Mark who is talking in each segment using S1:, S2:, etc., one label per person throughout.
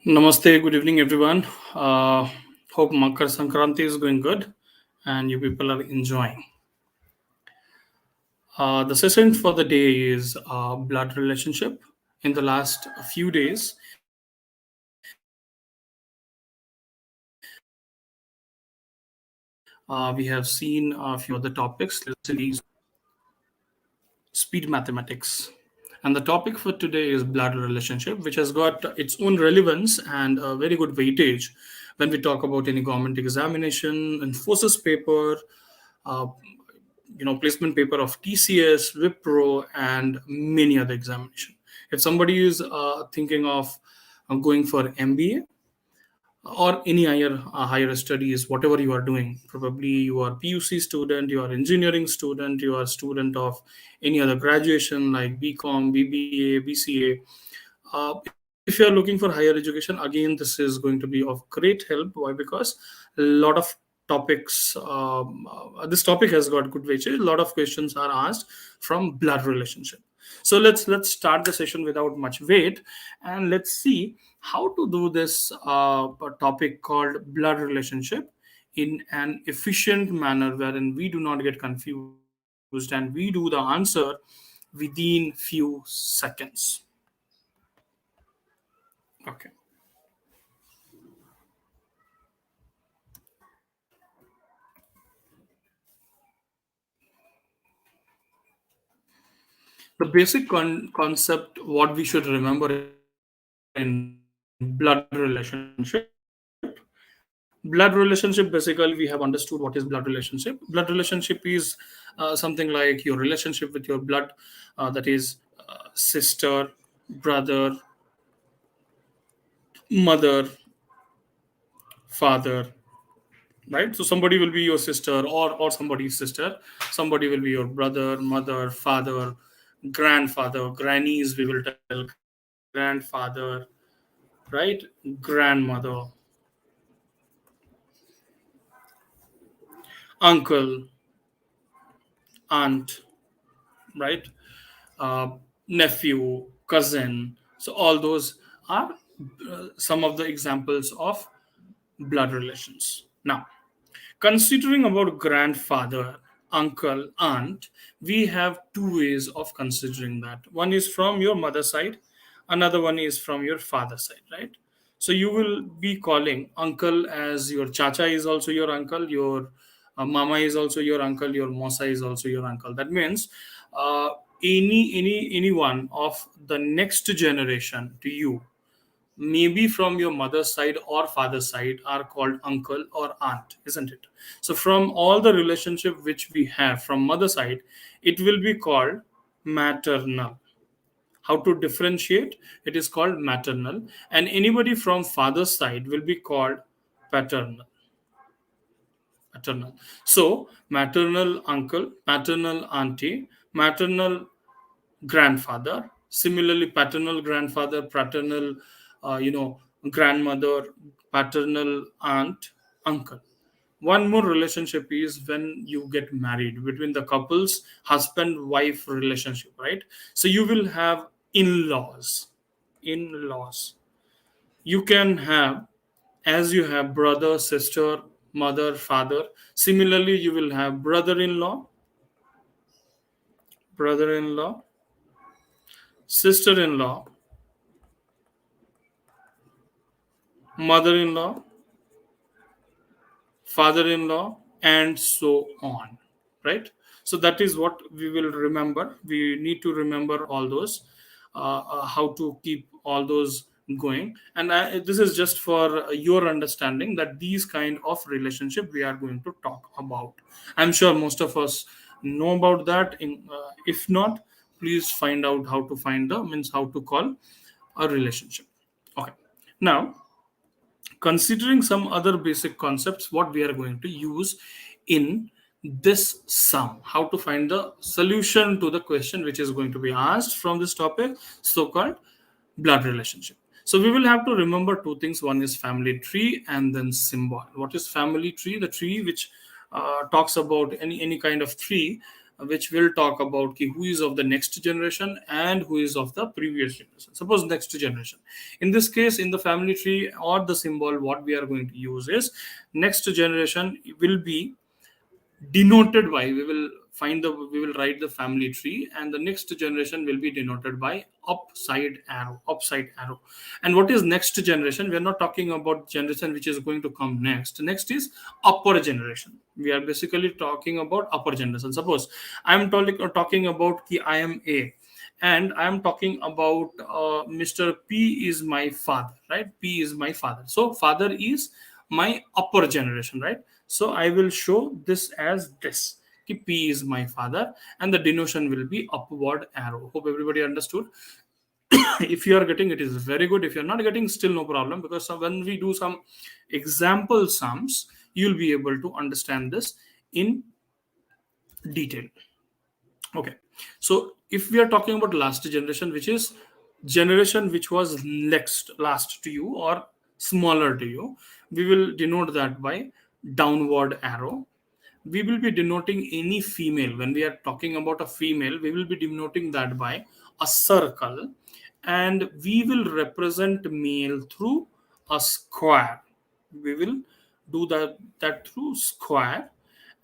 S1: Namaste, good evening, everyone. Uh, Hope Makar Sankranti is going good and you people are enjoying. The session for the day is blood relationship. In the last few days, we have seen a few other topics. Speed mathematics. And the topic for today is blood relationship, which has got its own relevance and a very good weightage when we talk about any government examination, enforces paper, uh, placement paper of TCS, Wipro, and many other examination. If somebody is thinking of going for MBA, or any higher studies, whatever you are doing, probably you are PUC student, you are engineering student, you are student of any other graduation like BCom, BBA, BCA. If you are looking for higher education, again this is going to be of great help. Why? Because a lot of topics, this topic has got good weightage. A lot of questions are asked from blood relationship. So let's start the session without much wait, and let's see how to do this topic called blood relationship in an efficient manner wherein we do not get confused and we do the answer within few seconds. Okay. The basic concept what we should remember in blood relationship. Blood relationship, basically we have understood what is blood relationship. Blood relationship is something like your relationship with your blood, that is sister, brother, mother, father, right? So somebody will be your sister, or somebody's sister. Somebody will be your brother, mother, father, grandfather, grannies, we will tell, grandfather, right? Grandmother, uncle, aunt, right? Nephew, cousin. So all those are some of the examples of blood relations. Now, considering about grandfather, uncle, aunt, we have two ways of considering that. One is from your mother side, another one is from your father side, right? So you will be calling uncle as your chacha is also your uncle, your mama is also your uncle, your mosa is also your uncle. That means uh, anyone of the next generation to you, maybe from your mother's side or father's side, are called uncle or aunt, isn't it? So from all the relationship which we have from mother side, it will be called maternal. How to differentiate? It is called maternal. And anybody from father's side will be called paternal. Paternal. So maternal uncle, maternal auntie, maternal grandfather, similarly paternal grandfather, paternal grandmother, paternal aunt, uncle. One more relationship is when you get married, between the couples, husband wife relationship, right? So you will have in-laws. In-laws, you can have, as you have brother, sister, mother, father, similarly you will have brother-in-law, brother-in-law, sister-in-law, mother-in-law, father-in-law, and so on, right? So that is what we will remember. We need to remember all those, how to keep all those going. And this is just for your understanding that these kind of relationship we are going to talk about. I'm sure most of us know about that. If not, please find out how to find the means how to call a relationship. Okay. Now, considering some other basic concepts what we are going to use in this sum, how to find the solution to the question which is going to be asked from this topic, so called blood relationship. So we will have to remember two things. One is family tree and then symbol. What is family tree? The tree which talks about any kind of tree, which will talk about who is of the next generation and who is of the previous generation. Suppose next generation. In this case, in the family tree or the symbol, what we are going to use is next generation will be denoted by, we will write the family tree, and the next generation will be denoted by upside arrow. And what is next generation? We are not talking about generation which is going to come next is upper generation. We are basically talking about upper generation. Suppose I am talking about I am A, and I am talking about Mr. P is my father, right? P is my father, so father is my upper generation, right? So I will show this as this. P is my father, and the denotation will be upward arrow. Hope everybody understood. If you are getting it, is very good. If you're not getting, still no problem, because when we do some example sums, you'll be able to understand this in detail. Okay, so if we are talking about last generation, which is generation which was next last to you or smaller to you, we will denote that by downward arrow. We will be denoting any female. When we are talking about a female, we will be denoting that by a circle, and we will represent male through a square. We will do that through square.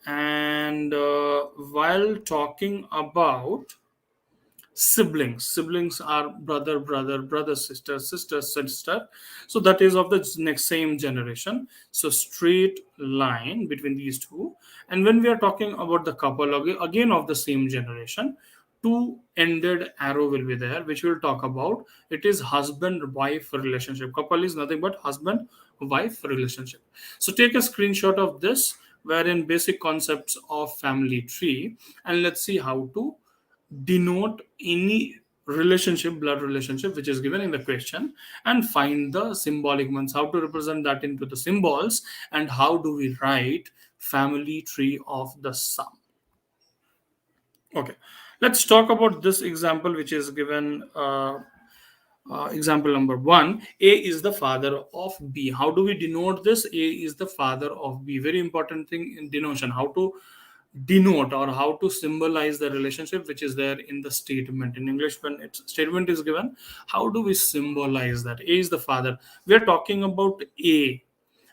S1: And while talking about siblings are brother, sister, so that is of the next same generation, so straight line between these two. And when we are talking about the couple, again of the same generation, two ended arrow will be there, which we'll talk about. It is husband wife relationship. Couple is nothing but husband wife relationship. So take a screenshot of this, wherein basic concepts of family tree, and let's see how to denote any relationship, blood relationship, which is given in the question, and find the symbolic ones, how to represent that into the symbols, and how do we write family tree of the sum. Okay, let's talk about this example which is given. Example number one: A is the father of B. How do we denote this? A is the father of B. Very important thing in denotation, how to denote or how to symbolize the relationship which is there in the statement. In English, when its statement is given, how do we symbolize that? A is the father. We are talking about A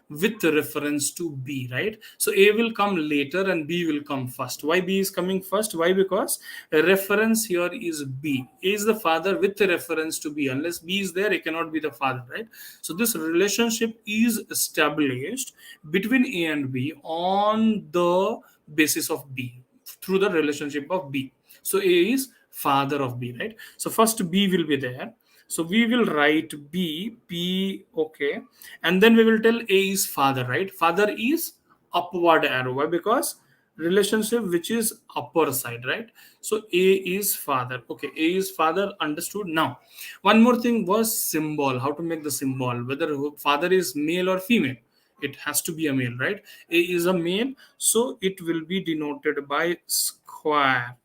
S1: with reference to B, right? So A will come later and B will come first. Why B is coming first? Why? Because a reference here is B. A is the father with a reference to B. Unless B is there, it cannot be the father, right? So this relationship is established between A and B on the basis of B, through the relationship of B. So A is father of B, right? So first B will be there. So we will write P, okay, and then we will tell A is father, right? Father is upward arrow. Why? Because relationship which is upper side, right? So A is father. Okay, A is father, understood. Now, one more thing was symbol. How to make the symbol? Whether father is male or female, it has to be a male, right? A is a male, so it will be denoted by square.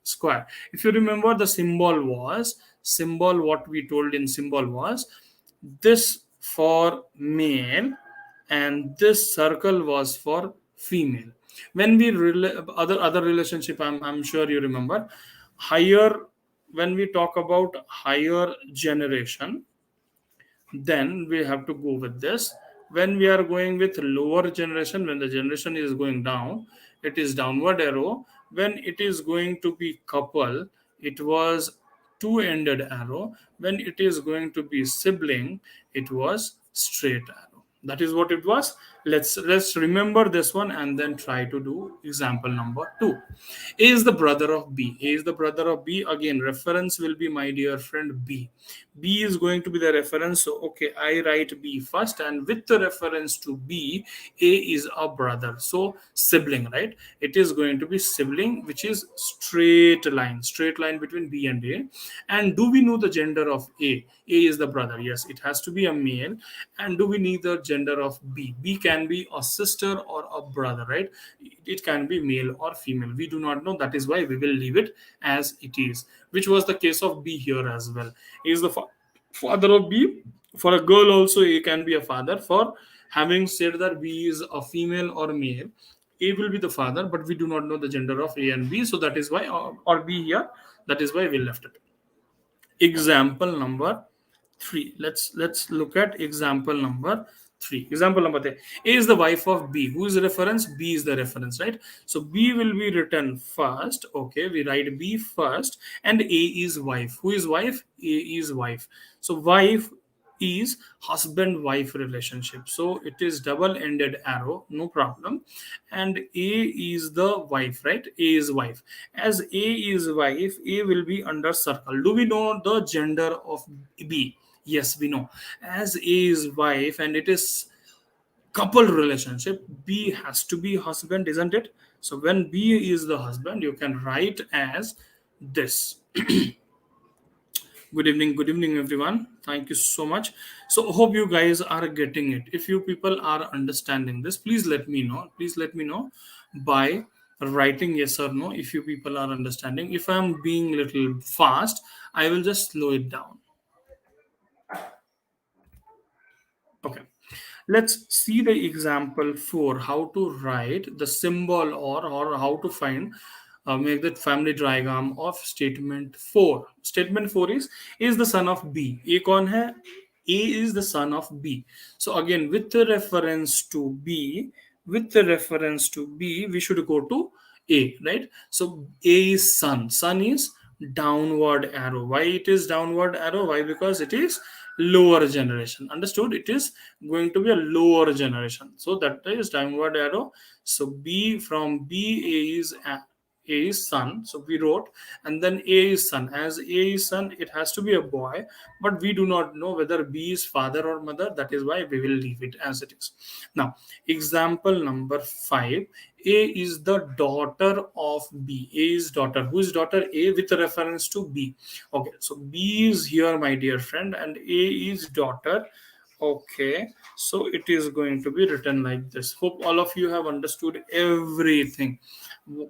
S1: If you remember, the symbol, what we told in symbol was this for male, and this circle was for female. When we other relationship, I'm sure you remember, higher, when we talk about higher generation, then we have to go with this. When we are going with lower generation, when the generation is going down, it is downward arrow. When it is going to be couple, it was two ended arrow. When it is going to be sibling, it was straight arrow. That is what it was. Let's remember this one and then try to do example number 2. A is the brother of B. A is the brother of B. Again, reference will be my dear friend B. B is going to be the reference. So, okay, I write B first, and with the reference to B, A is a brother. So, sibling, right? It is going to be sibling, which is straight line between B and A. And do we know the gender of A? A is the brother. Yes, it has to be a male. And do we need the gender of B? B can be a sister or a brother, right? It can be male or female. We do not know. That is why we will leave it as it is, which was the case of B here as well. A is the father of B. For a girl also, A can be a father. For having said that B is a female or male, A will be the father, but we do not know the gender of A and B, so that is why, or B here, that is why we left it. Example number 3. Let's look at example number 3. Example number 3. A is the wife of B. Who is the reference? B is the reference, right? So B will be written first. Okay, we write B first, and A is wife. Who is wife? A is wife. So wife is husband wife relationship, so it is double ended arrow, no problem. And A is the wife, right? A is wife. As A is wife, A will be under circle. Do we know the gender of B? Yes, we know. As A is wife and it is couple relationship, B has to be husband, isn't it? So when B is the husband, you can write as this. Good evening, everyone. Thank you so much. So, hope you guys are getting it. If you people are understanding this, please let me know. Please let me know by writing yes or no if you people are understanding. If I'm being little fast, I will just slow it down. Okay. Let's see the example for how to write the symbol, or how to find make that family diagram of statement 4. Statement 4 is the son of B. A कौन है? A is the son of B. So again, with the reference to B, we should go to A, right? So A is son. Son is downward arrow. Why it is downward arrow? Why? Because it is lower generation. Understood? It is going to be a lower generation. So that is downward arrow. So B, from B, A is son. So we wrote, and then A is son. As A is son, it has to be a boy, but we do not know whether B is father or mother. That is why we will leave it as it is. Now, example number 5. A is the daughter of B. A is daughter. Who is daughter? A with reference to B. Okay, so B is here, my dear friend, and A is daughter. Okay, so it is going to be written like this. Hope all of you have understood everything.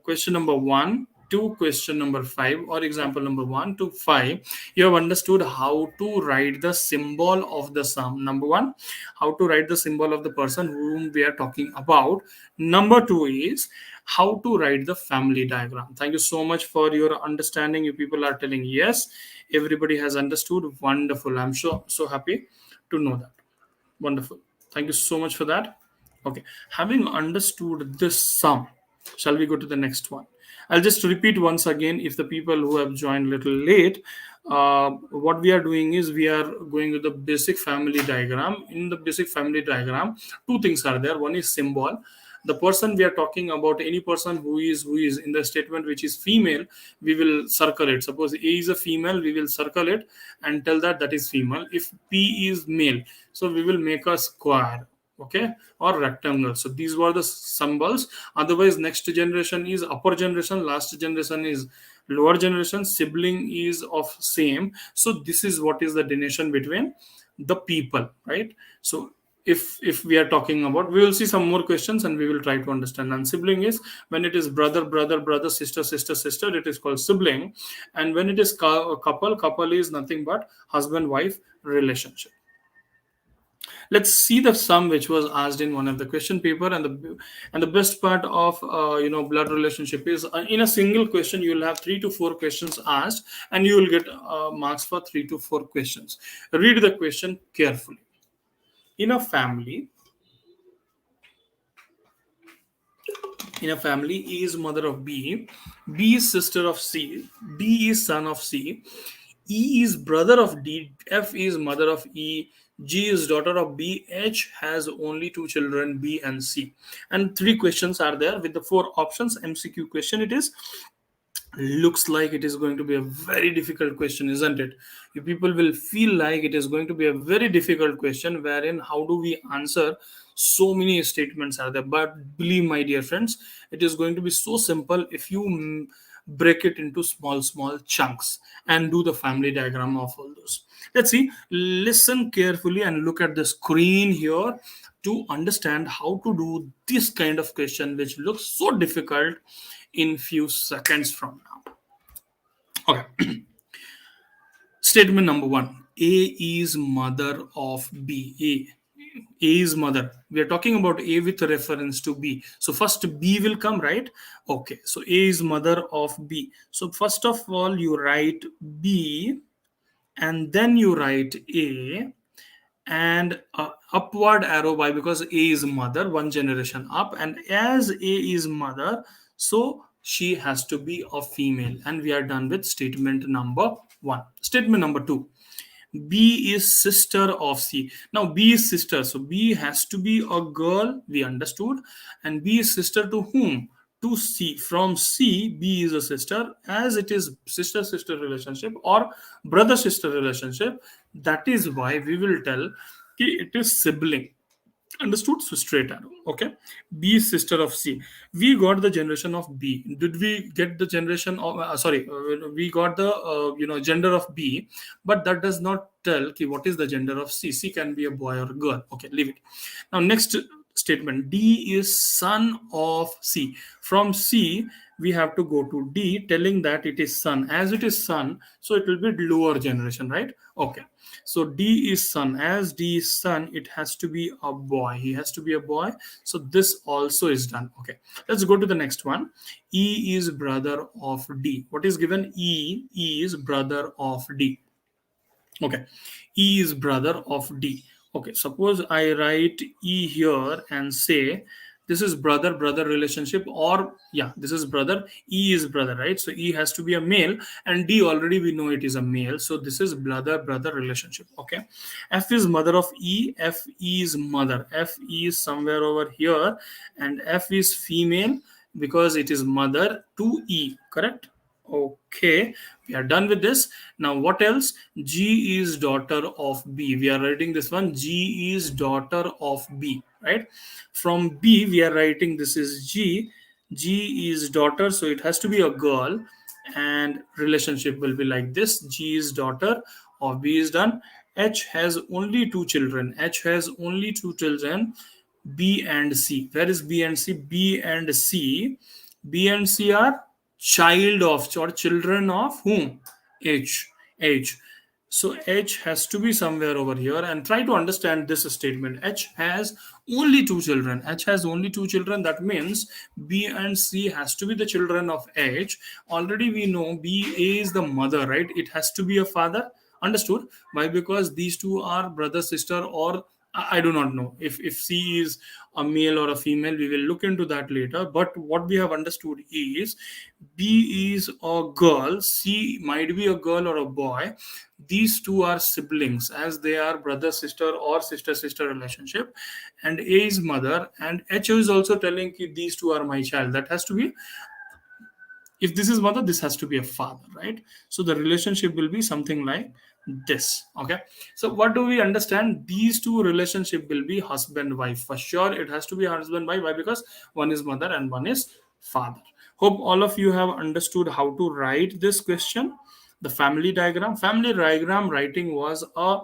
S1: Question number 1 to question number 5, or example number 1 to 5, you have understood how to write the symbol of the sum. Number 1, how to write the symbol of the person whom we are talking about. Number 2 is how to write the family diagram. Thank you so much for your understanding. You people are telling yes, everybody has understood. Wonderful. I'm so happy to know that. Wonderful. Thank you so much for that. Okay. Having understood this sum, shall we go to the next one? I'll just repeat once again, if the people who have joined a little late, what we are doing is we are going to the basic family diagram. In the basic family diagram, two things are there. One is symbol. The person we are talking about, any person who is in the statement which is female, we will circle it. Suppose A is a female, we will circle it and tell that that is female. If P is male, so we will make a square, okay, or rectangle. So these were the symbols. Otherwise, next generation is upper generation, last generation is lower generation, sibling is of same. So this is what is the denotation between the people, right? So if we are talking about, we will see some more questions and we will try to understand. And sibling is when it is brother, sister, it is called sibling. And when it is couple is nothing but husband wife relationship. Let's see the sum which was asked in one of the question paper. And the best part of blood relationship is, in a single question you will have 3 to 4 questions asked, and you will get marks for 3 to 4 questions. Read the question carefully. In a family, A is mother of B, B is sister of C, D is son of C, E is brother of D, F is mother of E, G is daughter of B, H has only 2 children, B and C. And 3 questions are there with the 4 options. MCQ question it is. Looks like it is going to be a very difficult question, isn't it? You people will feel like it is going to be a very difficult question, wherein how do we answer so many statements are there. But believe, my dear friends, it is going to be so simple if you break it into small chunks and do the family diagram of all those. Let's see. Listen carefully and look at the screen here to understand how to do this kind of question, which looks so difficult in few seconds from now. Okay. Statement number 1. A is mother of B. A is mother. We are talking about A with reference to B. So first B will come, right? Okay, so A is mother of B. So first of all, you write B, and then you write A, and upward arrow. Why? Because A is mother, one generation up, and as A is mother, so she has to be a female. And we are done with statement number one. Statement number two, B is sister of C. Now B is sister, so B has to be a girl, we understood. And B is sister to whom? To C. From C, B is a sister. As it is sister sister relationship or brother sister relationship, that is why we will tell it is sibling. Understood? So straight arrow. Okay. B is sister of C. We got the generation of B. Did we get the generation of? Sorry, we got the gender of B, but that does not tell what is the gender of C. C can be a boy or a girl. Okay, leave it. Now next statement. D is son of C. From C we have to go to D, telling that it is son. As it is son, so it will be lower generation, right? Okay. So D is son. As D is son, it has to be a boy. He has to be a boy. So this also is done. Okay. Let's go to the next one. E is brother of D. What is given? E is brother of D. Okay. E is brother of D. Okay. Suppose I write E here and say this is brother brother relationship, or yeah, this is brother. E is brother, right? So E has to be a male, and D already we know it is a male. So this is brother brother relationship. Okay. F is mother of E. F is mother. F is somewhere over here, and F is female because it is mother to E. Correct? Okay, we are done with this. Now, what else? G is daughter of B. We are writing this one. G is daughter of B, right? From B, we are writing this is G. G is daughter, so it has to be a girl, and relationship will be like this. G is daughter of B is done. H has only two children. H has only two children, B and C. Where is B and C? B and C. B and C are child of or children of whom? H. H. So H has to be somewhere over here, and try to understand this statement. H has only two children. H has only two children. That means B and C has to be the children of H. Already we know B is the mother, right? It has to be a father. Understood? Why? Because these two are brother sister, or I do not know if C is a male or a female. We will look into that later. But what we have understood is B is a girl, C might be a girl or a boy. These two are siblings, as they are brother sister or sister sister relationship. And A is mother, and H is also telling ki these two are my child. That has to be, if this is mother, this has to be a father, right? So the relationship will be something like this. Okay, so what do we understand? These two relationship will be husband wife. For sure it has to be husband wife. Why? Because one is mother and one is father. Hope all of you have understood how to write this question. The family diagram writing was a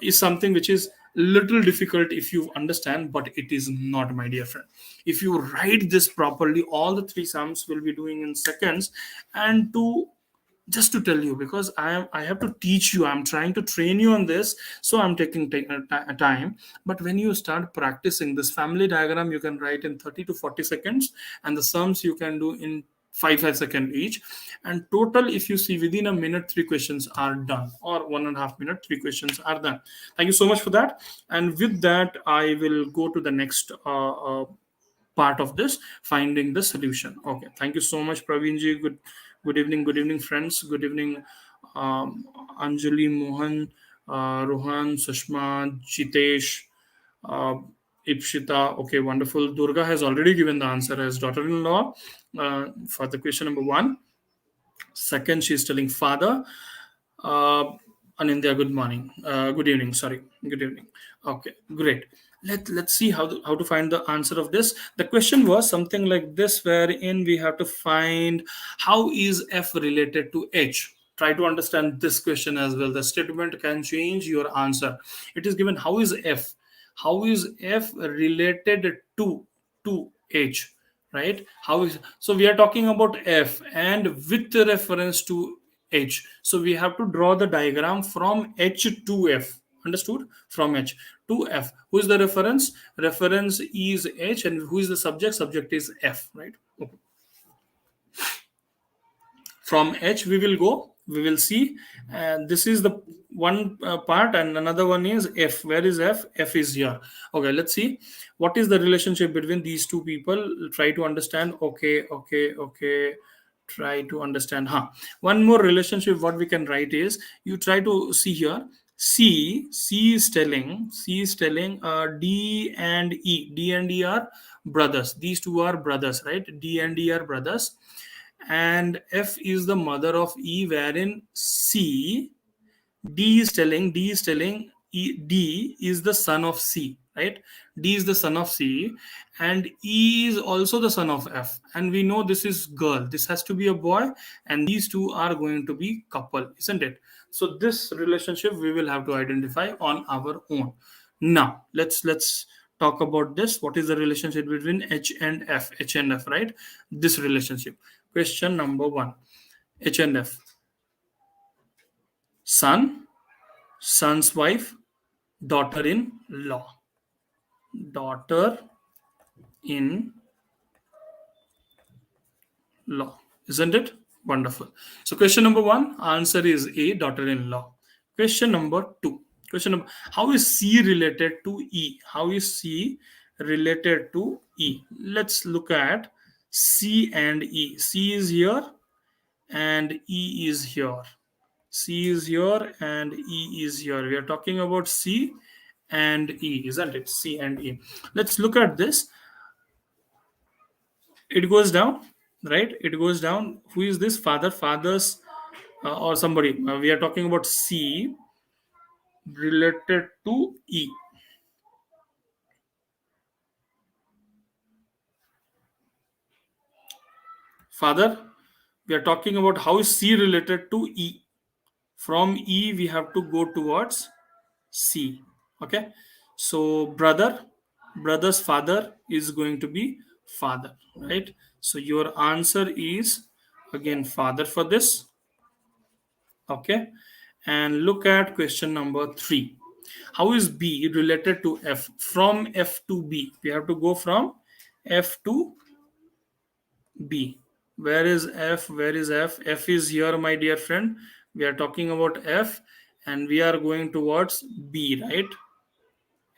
S1: is something which is little difficult if you understand, but it is not, my dear friend. If you write this properly, all the three sums will be doing in seconds. And to just to tell you, because I have to teach you, I'm trying to train you on this, so I'm taking time. But when you start practicing this family diagram, you can write in 30 to 40 seconds, and the sums you can do in 5 seconds each. And total, if you see, within a minute 3 questions are done, or 1.5 minutes 3 questions are done. Thank you so much for that. And with that, I will go to the next part of this, finding the solution. Okay, thank you so much, Praveenji. Good evening, friends. Good evening, Anjali, Mohan, Rohan, Sushma, Jitesh, uh, Ipshita. Okay, wonderful. Durga has already given the answer as daughter-in-law for the question number one. Second, she's telling father. uh, Anindya, good morning. Good evening. Sorry, good evening. Okay, great. Let's see how to find the answer of this. The question was something like this, wherein we have to find how is F related to H. Try to understand this question as well. The statement can change your answer. It is given how is F. How is F related to H? Right? How is, so we are talking about F and with reference to H. So we have to draw the diagram from H to F. Understood? From H to F. Who is the reference? Reference is H, and who is the subject? Subject is F, right? Okay. From H we will go, we will see, and this is the one part, and another one is F. Where is F? F is here. Okay, let's see what is the relationship between these two people. Try to understand. Okay, try to understand. One more relationship what we can write is, you try to see here. C is telling D and E are brothers. These two are brothers, right? D and E are brothers, and F is the mother of E, wherein D is telling D is the son of C, right? D is the son of C, and E is also the son of F. And we know this is girl. This has to be a boy, and these two are going to be couple, isn't it? So this relationship we will have to identify on our own. Now let's talk about this. What is the relationship between H and F? H and F, right? This relationship. Question number one. H and F. Son, son's wife, daughter-in-law. Daughter-in-law. Isn't it? Wonderful. So question number one, answer is A, daughter-in-law. Question number two. How is C related to E? How is C related to E? Let's look at C and E. C is here and E is here. C is here and E is here. We are talking about C and E, isn't it? C and E. Let's look at this. It goes down, right? It goes down. Who is this? Father's or somebody. We are talking about C related to E. Father. We are talking about how is C related to E. From E, we have to go towards C. Okay. So brother's father is going to be father, right? So your answer is again father for this. Okay. And look at question number three. How is B related to F? From F to B. We have to go from F to B. Where is F? Where is F? F is here, my dear friend. We are talking about F and we are going towards B, right?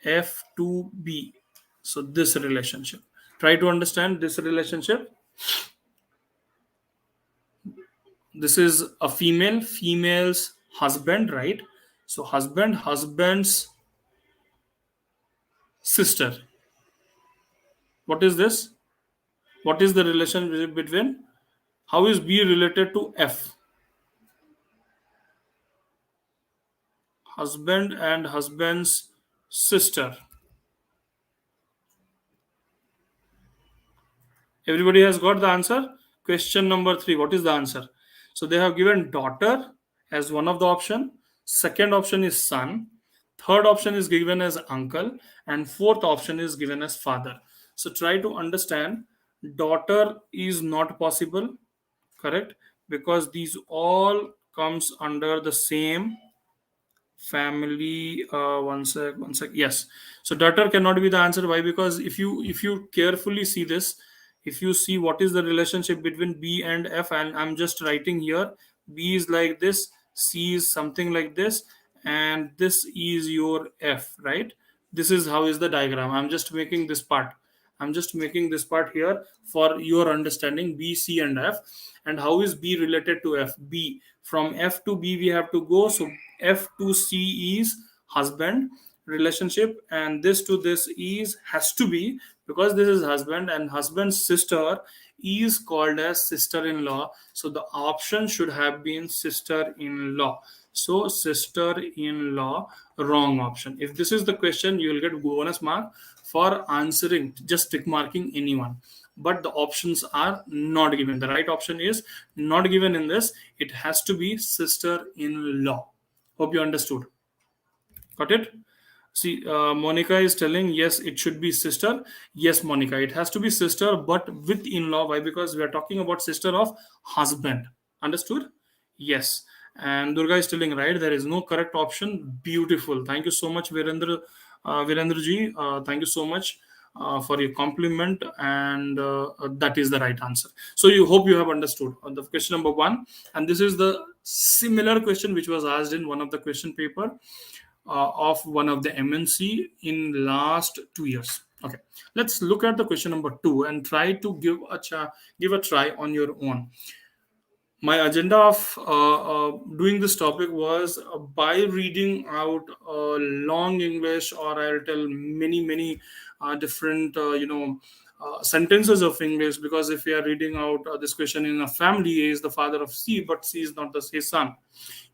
S1: F to B. So this relationship. Try to understand this relationship. This is a female's husband, right? So husband's sister. What is this? What is the relationship between? How is B related to F? Husband and husband's sister. Everybody has got the answer? Question number three. What is the answer? So they have given daughter as one of the option. Second option is son. Third option is given as uncle. And fourth option is given as father. So try to understand. Daughter is not possible, correct? Because these all comes under the same family. One sec. Yes. So daughter cannot be the answer. Why? Because if you carefully see this, if you see what is the relationship between B and F, and I'm just writing here, B is like this, C is something like this, and this is your F, right? This is how is the diagram. I'm just making this part here for your understanding. B, C, and F. And how is B related to F? B, from F to B we have to go. So F to C is husband relationship, and this to this is has to be, because this is husband, and husband's sister is called as sister-in-law. So the option should have been sister-in-law. So sister-in-law, wrong option. If this is the question, you will get bonus mark for answering, just tick marking anyone. But the options are not given. The right option is not given in this. It has to be sister-in-law. Hope you understood. Got it? See, Monica is telling, yes, it should be sister. Yes, Monica, it has to be sister, but with in-law. Why? Because we are talking about sister of husband. Understood? Yes. And Durga is telling right. There is no correct option. Beautiful. Thank you so much, Virendra ji. Thank you so much for your compliment, and that is the right answer. So you hope you have understood the question number one, and this is the similar question which was asked in one of the question paper of one of the MNC in last 2 years. Okay, let's look at the question number two and try to give a try on your own. My agenda of doing this topic was by reading out long English, or I'll tell many different sentences of English, because if we are reading out this question in a family, A is the father of C, but C is not his son.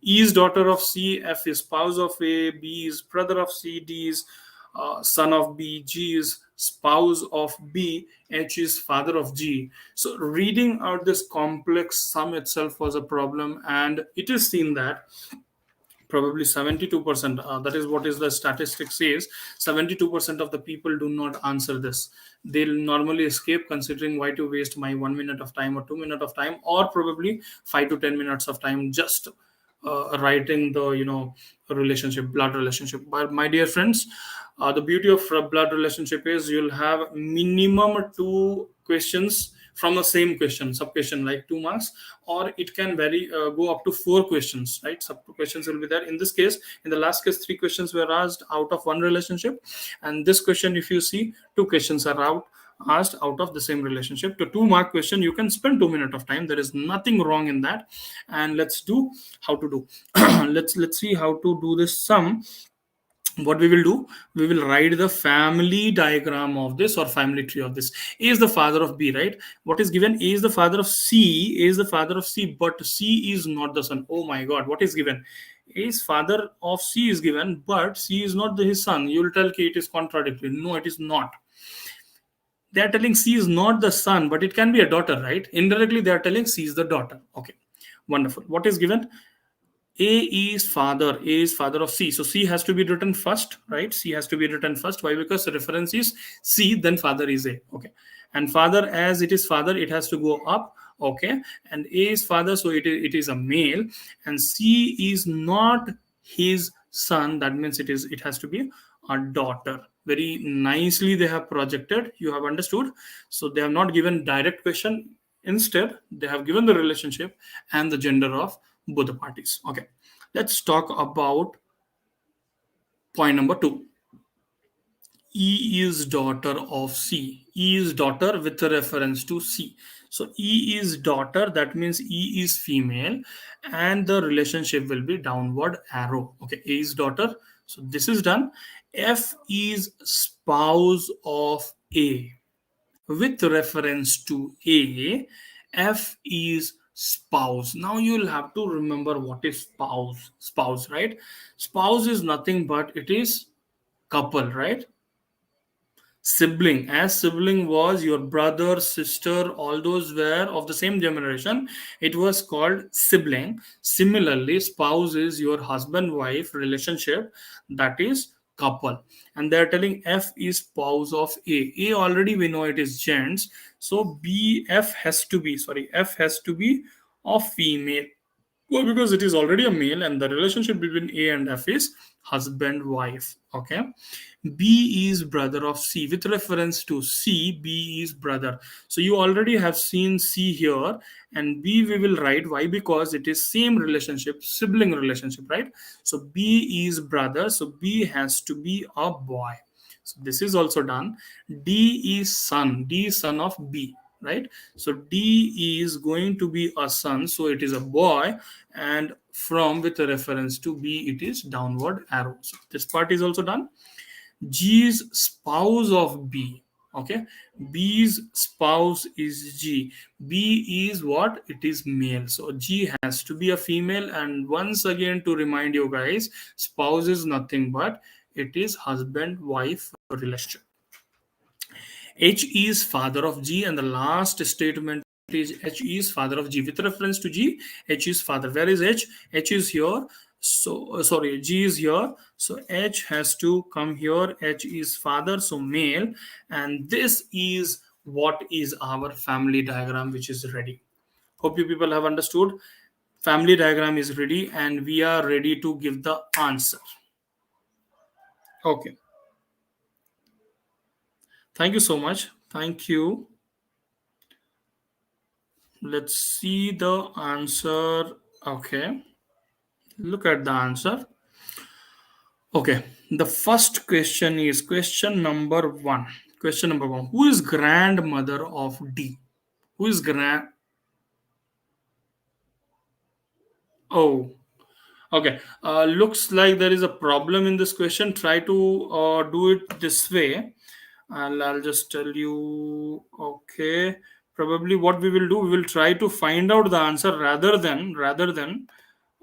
S1: E is daughter of C, F is spouse of A, B is brother of C, D is son of B, G is spouse of B, H is father of G. So reading out this complex sum itself was a problem, and it is seen that probably 72%, that is what is the statistic says, 72% of the people do not answer this. They'll normally escape, considering why to waste my 1 minute of time or 2 minutes of time, or probably 5 to 10 minutes of time just writing the relationship, blood relationship. But my dear friends, the beauty of blood relationship is you'll have minimum two questions from the same question, sub question, like 2 marks, or it can vary, go up to four questions, right? Sub questions will be there. In this case, in the last case, three questions were asked out of one relationship, and this question, if you see, two questions are asked out of the same relationship. To 2 mark question, you can spend 2 minutes of time. There is nothing wrong in that. And let's do how to do. let's see how to do this sum. What we will do, we will write the family diagram of this, or family tree of this. A is the father of B, right? What is given? A is the father of C. A is the father of C, but C is not the son. Oh my god, what is given? A is father of C is given, but C is not his son. You will tell it is contradictory. No, it is not. They are telling C is not the son, but it can be a daughter, right? Indirectly they are telling C is the daughter. Okay, wonderful. What is given? A is father. A is father of C. So C has to be written first, right? C has to be written first. Why? Because the reference is C, then father is A. Okay. And father, as it is father, it has to go up. Okay. And A is father, so it is a male. And C is not his son. That means it has to be a daughter. Very nicely they have projected. You have understood. So they have not given direct question. Instead, they have given the relationship and the gender of both the parties. Okay, let's talk about point number two. E is daughter of C. E is daughter with reference to C. So E is daughter, that means E is female, and the relationship will be downward arrow. Okay, A is daughter. So this is done. F is spouse of A. With reference to A, F is spouse. Now you'll have to remember what is spouse. Spouse, right? Spouse is nothing but it is couple, right? Sibling, as sibling was your brother, sister, all those were of the same generation, it was called sibling. Similarly, spouse is your husband wife relationship, that is couple. And they're telling F is spouse of A already we know it is gents, so F has to be of female. Well, because it is already a male, and the relationship between A and F is husband wife. Okay. B is brother of C. With reference to C, B is brother. So you already have seen C here, and B we will write. Why? Because it is same relationship, sibling relationship, right? So B is brother. So B has to be a boy. So this is also done. D is son. D is son of B, right? So D is going to be a son. So it is a boy, and from with a reference to B, it is downward arrow. So this part is also done. G is spouse of B. Okay, B's spouse is G. B is what? It is male. So G has to be a female. And once again, to remind you guys, spouse is nothing but it is husband wife relationship. H is father of G, and the last statement is H is father of G. With reference to G, H is father. Where is H? H is here. So sorry, G is here. So H has to come here. H is father, so male. And this is what is our family diagram, which is ready. Hope you people have understood. Family diagram is ready, and we are ready to give the answer. Okay. Thank you so much. Thank you. Let's see the answer. Okay. Look at the answer. Okay. The first question is question number one. Question number one. Who is grandmother of D? Who is grand? Oh, okay. Looks like there is a problem in this question. Try to do it this way. I'll just tell you. Okay. Probably what we will do, we will try to find out the answer rather than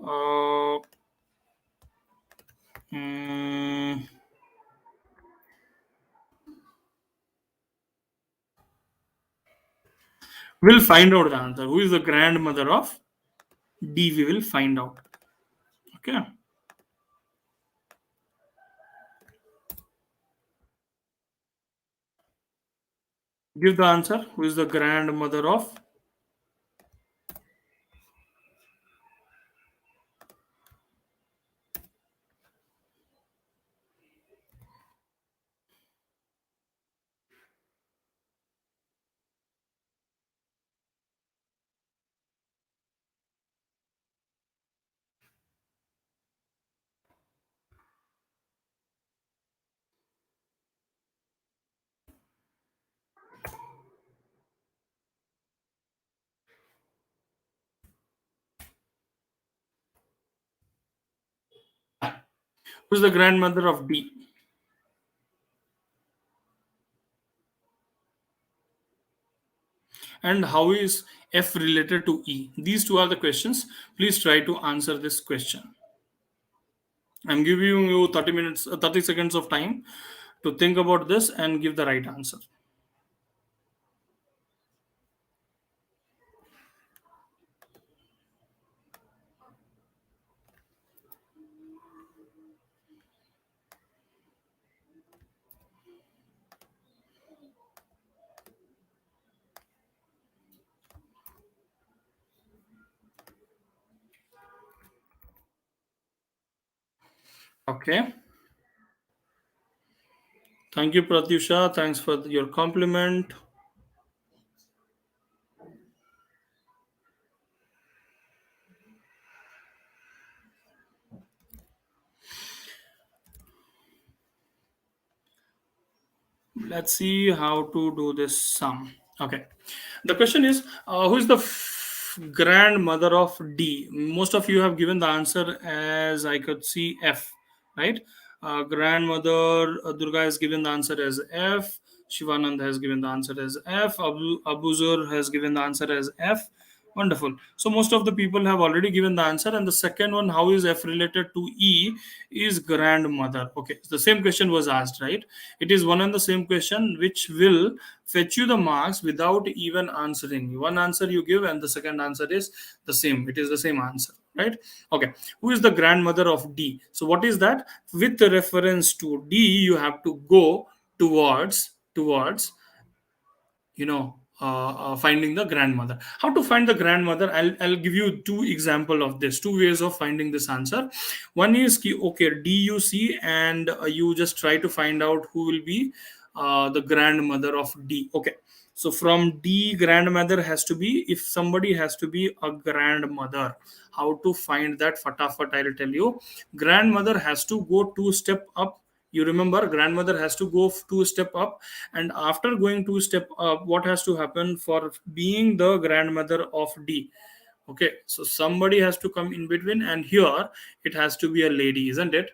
S1: uh, mm, we'll find out the answer. Who is the grandmother of D? We will find out. Okay. Give the answer. Who is the grandmother of? Who is the grandmother of D? And how is F related to E? These two are the questions. Please try to answer this question. I'm giving you 30 minutes, 30 seconds of time to think about this and give the right answer. Okay. Thank you, Pratyusha. Thanks for your compliment. Let's see how to do this sum. Okay. The question is, who is the grandmother of D? Most of you have given the answer as I could see F, right? Grandmother Durga has given the answer as F. Shivanand has given the answer as F. Abuzur has given the answer as F. Wonderful. So most of the people have already given the answer. And the second one, how is F related to E, is grandmother. Okay. The same question was asked, right? It is one and the same question which will fetch you the marks without even answering. One answer you give, and the second answer is the same. It is the same answer, right? Okay. Who is the grandmother of D? So what is that? With reference to D, you have to go towards finding the grandmother. How to find the grandmother? I'll give you two example of this, two ways of finding this answer. One is okay, DUC, and you just try to find out who will be the grandmother of D. Okay, so from D, grandmother has to be, if somebody has to be a grandmother, how to find that? Fatafat, I'll tell you. Grandmother has to go two step up. You remember, grandmother has to go two step up, and after going two step up, what has to happen for being the grandmother of D? Okay, so somebody has to come in between, and here it has to be a lady, isn't it?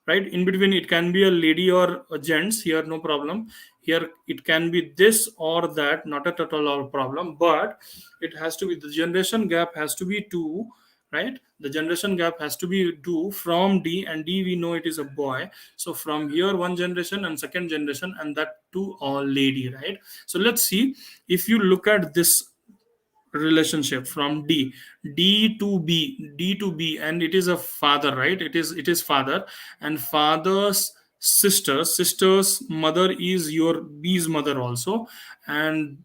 S1: Right, in between it can be a lady or a gents, here no problem. Here it can be this or that, not at all a problem, but it has to be, the generation gap has to be two, right? The generation gap has to be two from D, and D we know it is a boy. So from here one generation and second generation, and that to all lady, right? So let's see, if you look at this relationship from D to B, and it is a father, right? It is father, and father's sister's mother is your B's mother also, and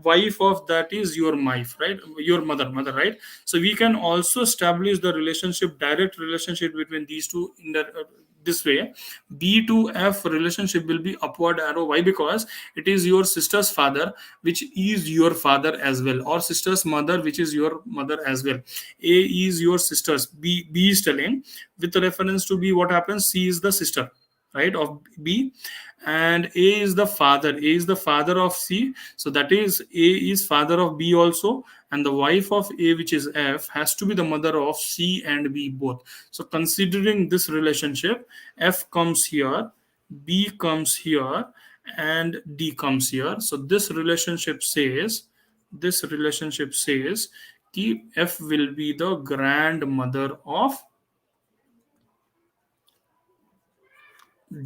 S1: wife of that is your wife, right? Your mother, right? So we can also establish the relationship, direct relationship between these two in the this way. B to F relationship will be upward arrow. Why? Because it is your sister's father, which is your father as well, or sister's mother, which is your mother as well. A is your sister's. B is telling with reference to B, what happens? C is the sister, right, of B, and A is the father. A is the father of C, so that is A is father of B also, and the wife of A, which is F, has to be the mother of C and B both. So considering this relationship, F comes here, B comes here, and D comes here. So this relationship says कि F will be the grandmother of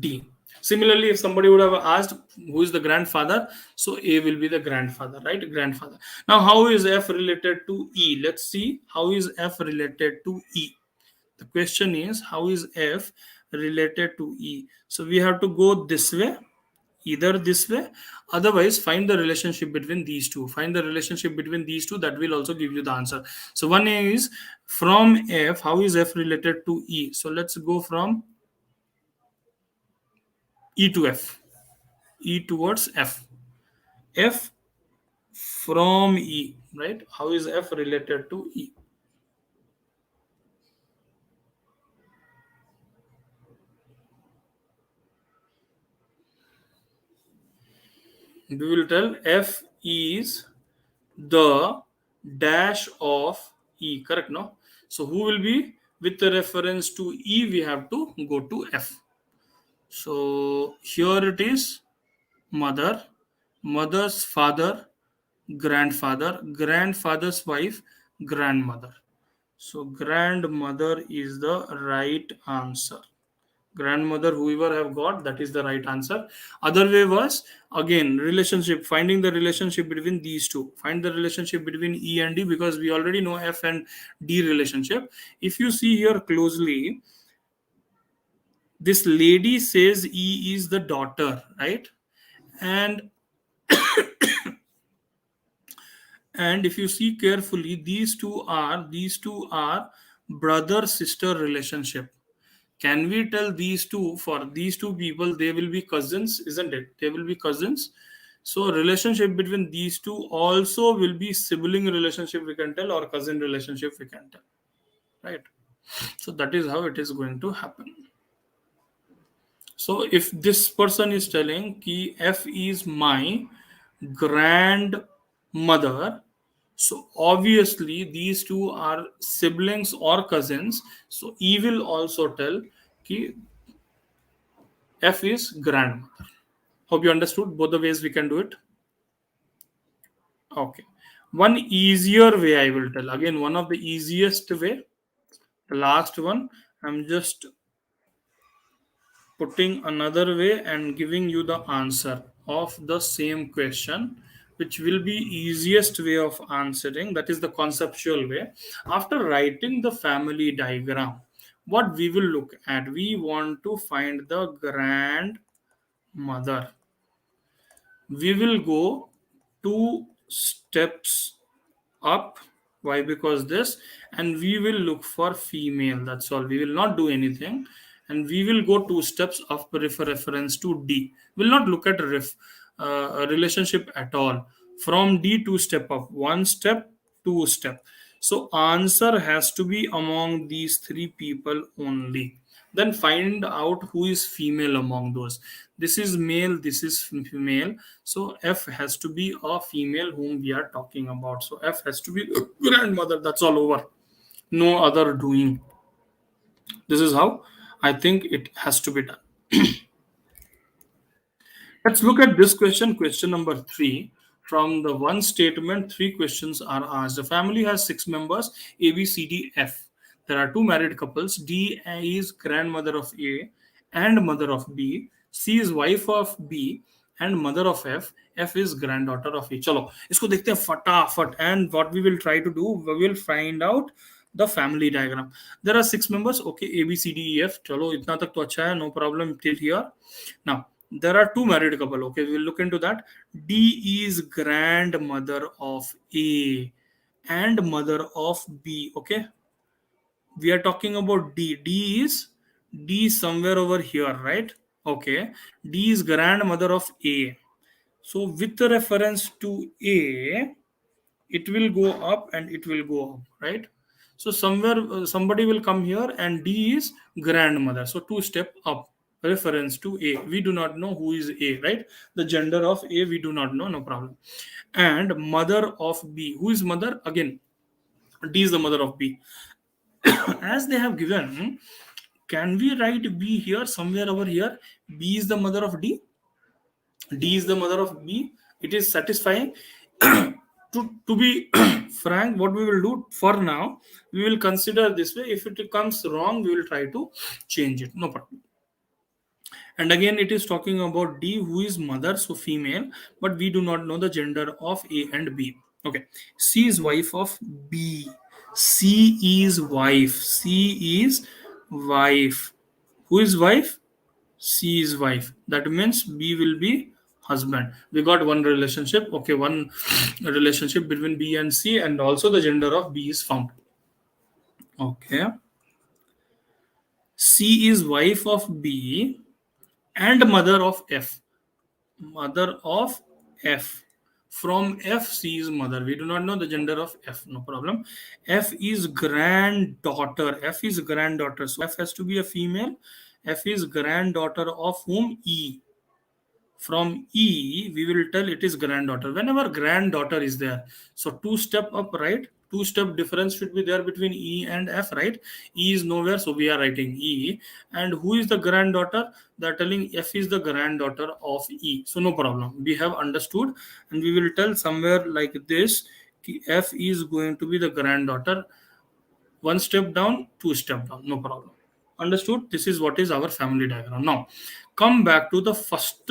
S1: D. Similarly, if somebody would have asked who is the grandfather, so A will be the grandfather, right? Grandfather. Now, how is F related to E? Let's see how is F related to E. The question is, how is F related to E? So we have to go this way, either this way, otherwise find the relationship between these two. Find the relationship between these two, that will also give you the answer. So one is from F, how is F related to E? So let's go from E to F. E towards F. F from E, right? How is F related to E? We will tell F is the dash of E, correct? No? So who will be with the reference to E? We have to go to F. So here it is mother, mother's father, grandfather, grandfather's wife, grandmother. So grandmother is the right answer. Grandmother, whoever have got, that is the right answer. Other way was again relationship, finding the relationship between these two. Find the relationship between E and D, because we already know F and D relationship. If you see here closely, this lady says E is the daughter, right? And and if you see carefully, these two are brother sister relationship. Can we tell these two, for these two people they will be cousins, isn't it? They will be cousins. So relationship between these two also will be sibling relationship, we can tell, or cousin relationship, we can tell, right? So that is how it is going to happen. So if this person is telling ki F is my grandmother, so obviously these two are siblings or cousins, so E will also tell ki F is grandmother. Hope you understood both the ways we can do it. Okay. One easier way I will tell. Again, one of the easiest way. The last one. I'm just putting another way and giving you the answer of the same question, which will be easiest way of answering. That is the conceptual way. After writing the family diagram, what we will look at, we want to find the grandmother. We will go two steps up. Why? Because this, and we will look for female, that's all. We will not do anything, and we will go two steps up with reference to D. We'll not look at a relationship at all. From D, two step up, one step, two step. So answer has to be among these three people only. Then find out who is female among those. This is male, this is female. So F has to be a female whom we are talking about. So F has to be grandmother. That's all over. No other doing. This is how I think it has to be done. Let's look at this question, question number 3. From the one statement, three questions are asked. The family has 6 members, A, B, C, D, F. There are two married couples. D is grandmother of A and mother of B. C is wife of B and mother of F. F is granddaughter of A. चलो इसको देखते हैं फटाफट. And what we will try to do, we will find out the family diagram. There are 6 members. Okay, A, B, C, D, E, F. चलो इतना तक तो अच्छा है. No problem till here. Now There are two married couple. Okay, we'll look into that. D is grandmother of A and mother of B. Okay, we are talking about D. D is somewhere over here, right? Okay, D is grandmother of A. So with reference to A, it will go up and it will go up, right? So somewhere somebody will come here and D is grandmother. So two step up, reference to A. We do not know who is A, right? The gender of A we do not know, no problem. And mother of B. Who is mother? Again, D is the mother of B. As they have given, can we write B here somewhere over here? B is the mother of D. D is the mother of B. It is satisfying. To be frank, what we will do for now, we will consider this way. If it comes wrong, we will try to change it. No problem. And again, it is talking about D, who is mother, so female, but we do not know the gender of A and B. Okay. C is wife of B. C is wife. C is wife. Who is wife? C is wife. That means B will be husband. We got one relationship. Okay, one relationship between B and C, and also the gender of B is found. Okay. C is wife of B and mother of F. Mother of F. From F, C is mother. We do not know the gender of F. No problem. F is granddaughter. F is granddaughter. So F has to be a female. F is granddaughter of whom? E. From E, we will tell it is granddaughter. Whenever granddaughter is there, so two step up, right? Two step difference should be there between E and F, right? E is nowhere, so we are writing E. And who is the granddaughter? They're telling F is the granddaughter of E. So no problem. We have understood, and we will tell somewhere like this: F is going to be the granddaughter. One step down, two step down, no problem. Understood? This is what is our family diagram. Now come back to the first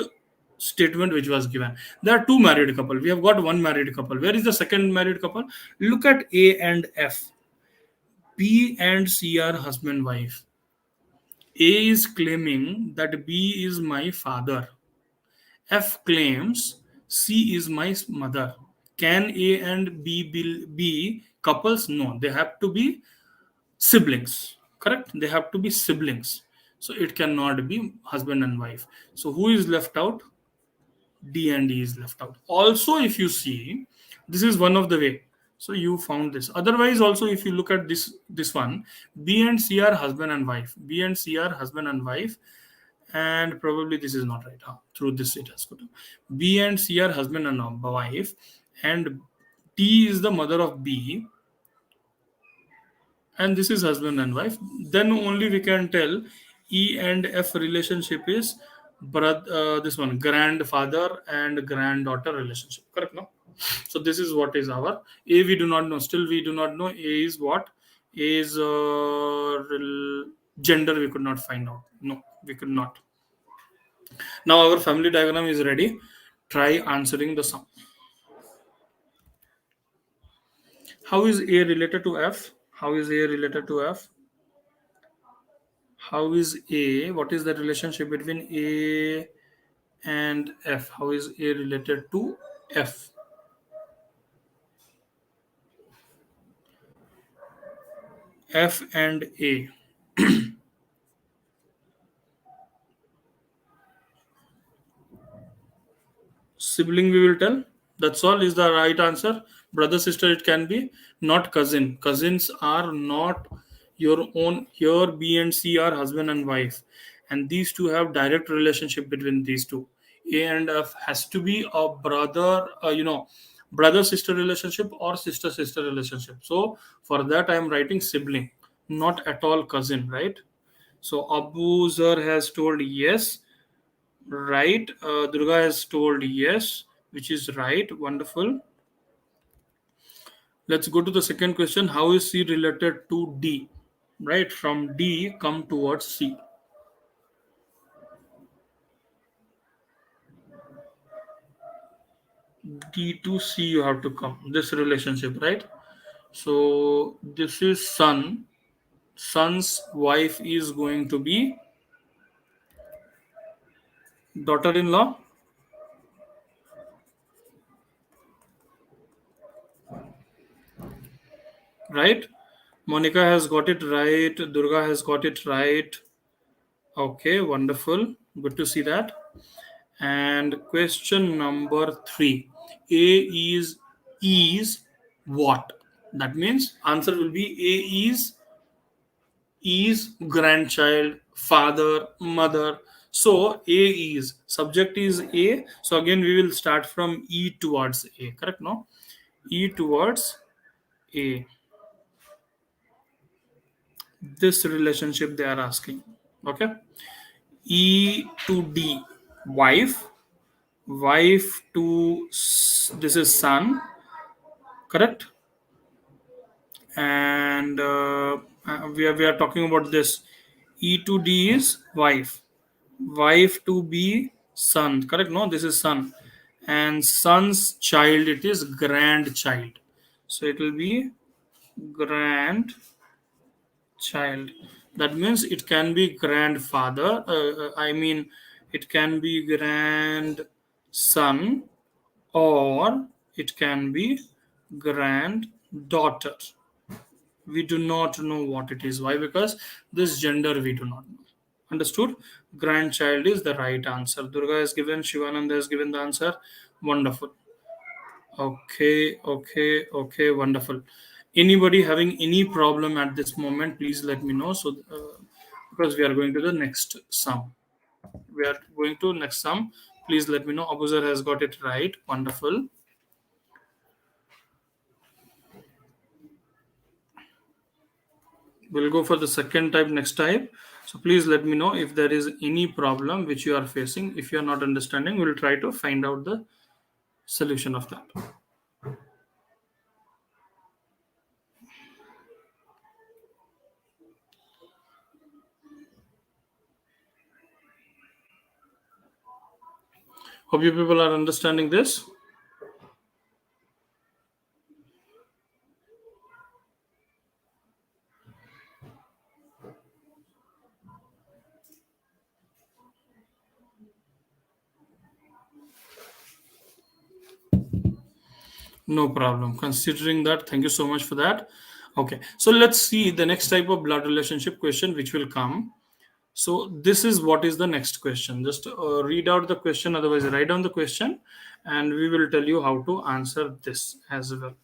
S1: statement which was given. There are two married couple. We have got one married couple. Where is the second married couple? Look at A and F. B and C are husband wife. A is claiming that B is my father. F claims C is my mother. Can A and be couples? No, they have to be siblings. Correct? They have to be siblings. So it cannot be husband and wife. So who is left out? D and E is left out. Also, if you see, this is one of the way. So you found this. Otherwise, also if you look at this one, B and C are husband and wife. B and C are husband and wife, and probably this is not right. Huh? Through this it has got B and C are husband and wife, and T is the mother of B, and this is husband and wife. Then only we can tell E and F relationship is brother, this one grandfather and granddaughter relationship. Correct? No. So this is what is our A. We do not know. Still, we do not know A is what. A is gender. We could not find out. No, we could not. Now our family diagram is ready. Try answering the sum. How is A related to F? How is A related to F? How is A? What is the relationship between A and F? How is A related to F? F and A. Sibling, we will tell. That's all is the right answer. Brother, sister, it can be. Not cousin. Cousins are not your own. Here, B and C are husband and wife. And these two have direct relationship between these two. A and F has to be a brother, brother sister relationship or sister sister relationship. So for that, I am writing sibling, not at all cousin, right? So Abu Zar has told yes, right? Durga has told yes, which is right. Wonderful. Let's go to the second question. How is C related to D? Right, from D come towards C. D to C you have to come. This relationship, right? So this is son. Son's wife is going to be daughter-in-law, right? Monica has got it right. Durga has got it right. Okay, wonderful. Good to see that. And question number three. A is what? That means answer will be A is grandchild, father, mother. So A is subject is A. So again we will start from E towards A. Correct? No? E towards A. This relationship they are asking. Okay. E to D, wife, wife to this is son, correct? And we are talking about this. E to D is wife, wife to be son, correct? No, this is son, and son's child it is grandchild. So it will be grandchild. That means it can be grandfather. I mean, it can be grandson or it can be granddaughter. We do not know what it is. Why? Because this gender we do not know. Understood? Grandchild is the right answer. Durga has given, Shivananda has given the answer. Wonderful. Okay, okay, okay, wonderful. Anybody having any problem at this moment, please let me know. So, because we are going to the next sum. We are going to next sum. Please let me know. Abuzar has got it right. Wonderful. We'll go for the second type next type. So please let me know if there is any problem which you are facing. If you are not understanding, we'll try to find out the solution of that. Hope you people are understanding this. No problem. Considering that, thank you so much for that. Okay, so let's see the next type of blood relationship question which will come. So this is what is the next question. Just read out the question, otherwise write down the question, and we will tell you how to answer this as well.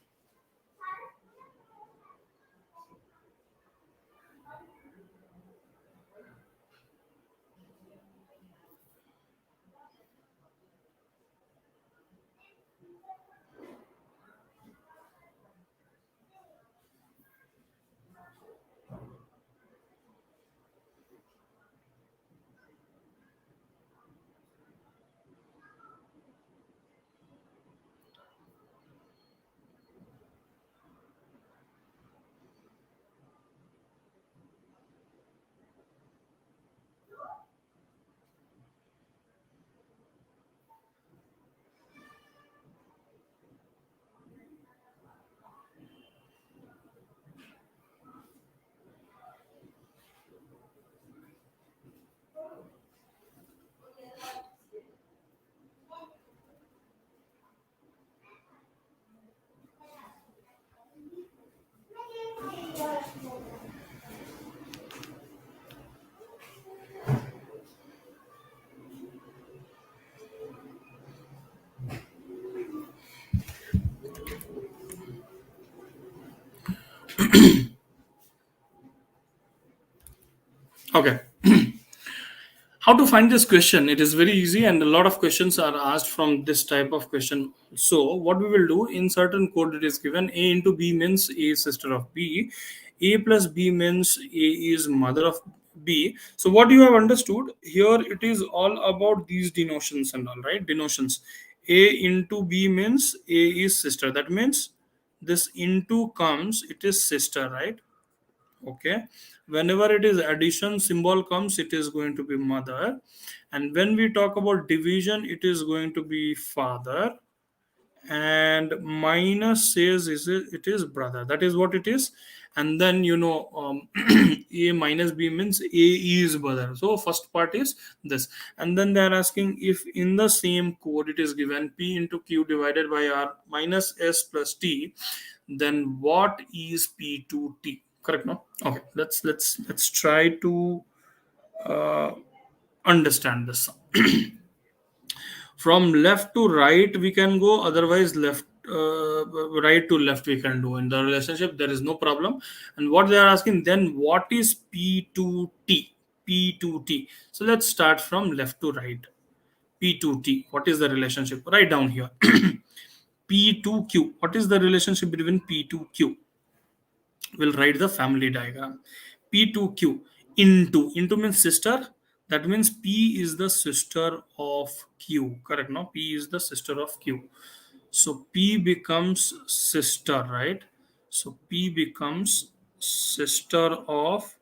S1: Okay. How to find this question? It is very easy, and a lot of questions are asked from this type of question. So what we will do, in certain code it is given A into B means A is sister of B, A plus B means A is mother of B. So what you have understood here, it is all about these denotions and all, right? Denotions. A into B means A is sister. That means this into comes, it is sister, right? Okay, whenever it is addition symbol comes, it is going to be mother, and when we talk about division, it is going to be father, and minus says is it is brother. That is what it is. and then a minus b means a is brother. So first part is this, and then they are asking if in the same code it is given p into q divided by r minus s plus t, then what is p to t? Correct, no? Okay, let's try to uh, understand this. From left to right we can go, otherwise left right to left we can do. In the relationship there is no problem. And what they are asking, then what is p to t? P to t. So let's start from left to right. P to t, what is the relationship? Write down here. P to q, what is the relationship between p to q? We'll write the family diagram. P to q, into means sister. That means p is the sister of q. Correct, no? P is the sister of q. So p becomes sister, right? So p becomes sister of,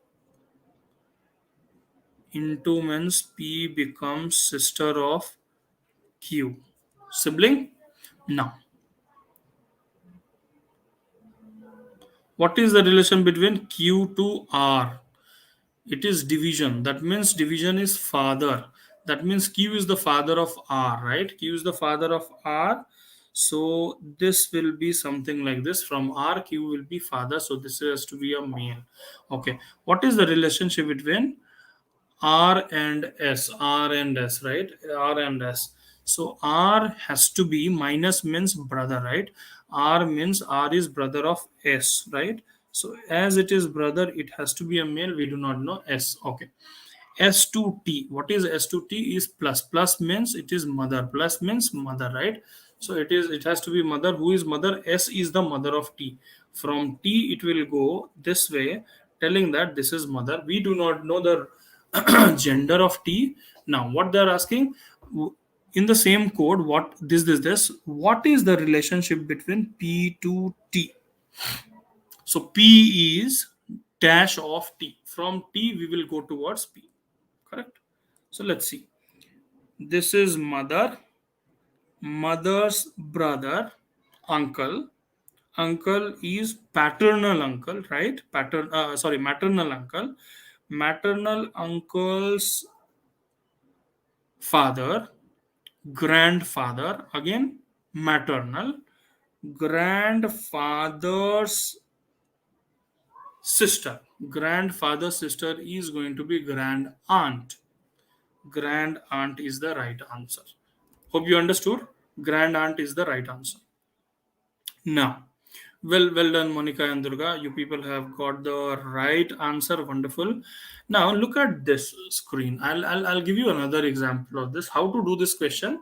S1: into means p becomes sister of q. Sibling. Now, what is the relation between q to r? It is division. That means division is father. That means q is the father of r, right? Q is the father of r. So this will be something like this. From r, q will be father. So this has to be a male. Okay. What is the relationship between R and S? R and S, right? R and S. So R has to be, minus means brother, right? R means R is brother of S, right? So as it is brother, it has to be a male. We do not know S. Okay. S to T. What is S to T? Is plus. Plus means it is mother. Plus means mother, right? So it has to be mother. Who is mother? S is the mother of T. From T it will go this way, telling that this is mother. We do not know the gender of T. Now what they are asking, in the same code, what this what is the relationship between P to T? So P is dash of T. From T we will go towards P. Correct. So let's see. This is mother, mother's brother, uncle. Uncle is paternal uncle, right? Maternal uncle. Maternal uncle's father, grandfather, again maternal, grandfather's sister. Grandfather's sister is going to be grand aunt. Grand aunt is the right answer. Hope you understood. Grand aunt is the right answer. Now, well done, Monica and Durga. You people have got the right answer. Wonderful. Now, look at this screen. I'll give you another example of this. How to do this question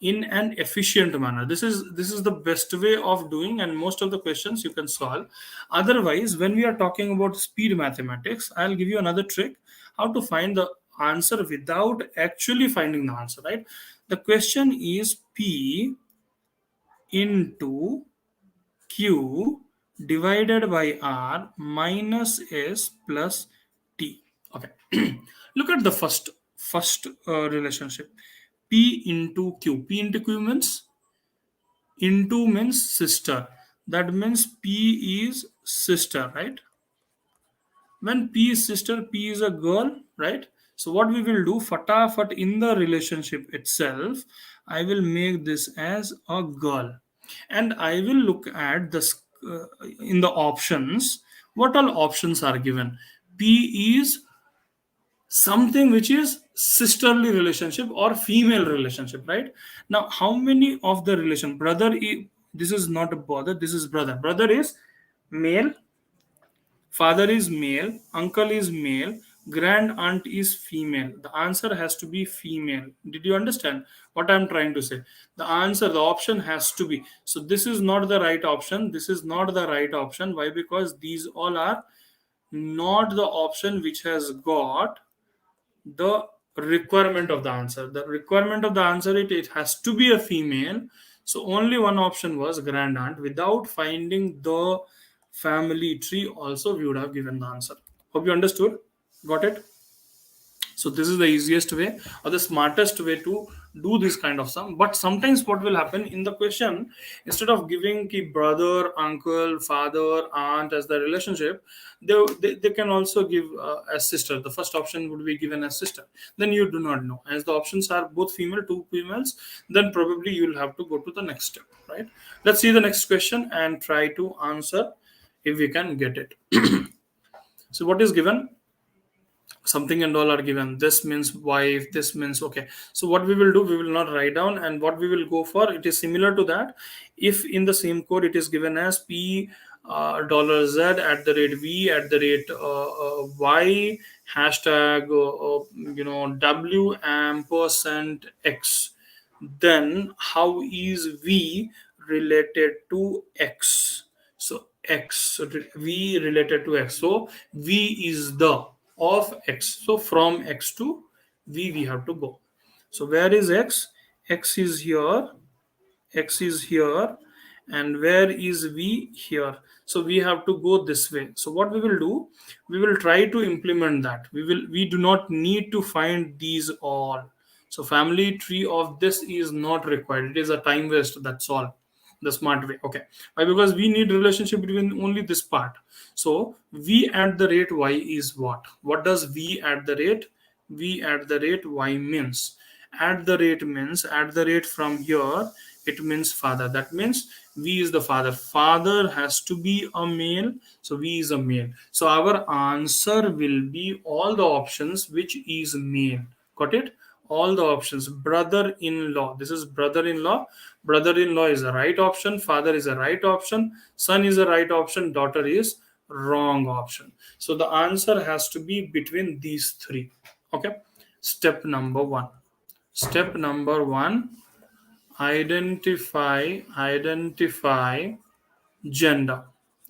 S1: in an efficient manner. This is the best way of doing, and most of the questions you can solve. Otherwise, when we are talking about speed mathematics, I'll give you another trick how to find the answer without actually finding the answer. Right? The question is P into q divided by r minus s plus t. Okay. Look at the first relationship. P into q. P into q means, into means sister. That means p is sister, right? When P is sister, P is a girl, right? So what we will do, fatafat, in the relationship itself, I will make this as a girl, and I will look at this in the options. What all options are given? P is something which is sisterly relationship or female relationship, right? Now how many of the relation, this is not a brother, this is brother. Brother is male, father is male, uncle is male, grand aunt is female. The answer has to be female. Did you understand what I'm trying to say? The answer, the option has to be. So this is not the right option. This is not the right option. Why? Because these all are not the option which has got the requirement of the answer. The requirement of the answer, it has to be a female. So only one option was grand aunt. Without finding the family tree, also we would have given the answer. Hope you understood. Got it? So this is the easiest way or the smartest way to do this kind of sum. But sometimes what will happen in the question, instead of giving the brother, uncle, father, aunt as the relationship, they can also give as sister. The first option would be given as sister. Then you do not know. As the options are both female, two females, then probably you will have to go to the next step, right? Let's see the next question and try to answer if we can get it. So what is given? Something and all are given. This means wife, this means okay. So what we will do, we will not write down, and what we will go for, it is similar to that. If in the same code it is given as p $z at the rate v at the rate y hashtag w ampersand x, then how is v related to x? So x, v related to x, so v is the of x, so from x to v we have to go. So where is x? X is here, x is here, and where is v? Here. So we have to go this way. So what we will do, we will try to implement that. We do not need to find these all. So family tree of this is not required. It is a time waste, that's all. The smart way. Okay, why? Because we need relationship between only this part. So v at the rate y is what does v at the rate? V at the rate y means, at the rate means at the rate from here, it means father. That means v is the father. Father has to be a male, so v is a male. So our answer will be all the options which is male. Got it? All the options. Brother-in-law, this is brother-in-law. Brother-in-law is the right option, father is a right option, son is a right option, daughter is wrong option. So the answer has to be between these three. Okay, step number one. Step number one, identify gender.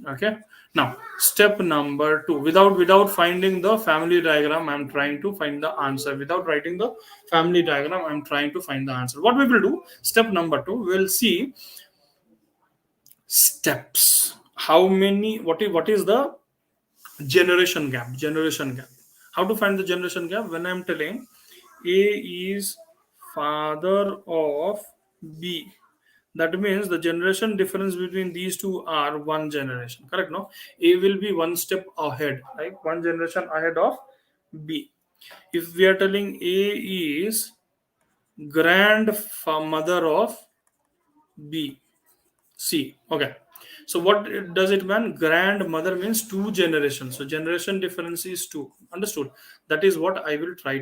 S1: Okay, now step number two, without finding the family diagram, I'm trying to find the answer. Without writing the family diagram, I'm trying to find the answer. What we will do, step number two, we'll see steps. How many, what is the generation gap. How to find the generation gap? When I'm telling a is father of b, that means the generation difference between these two are one generation, correct? No, a will be one step ahead, like one generation ahead of b. If we are telling a is grandmother of b, C. Okay. So what does it mean? Grandmother means two generations. So generation difference is two. Understood? That is what we will try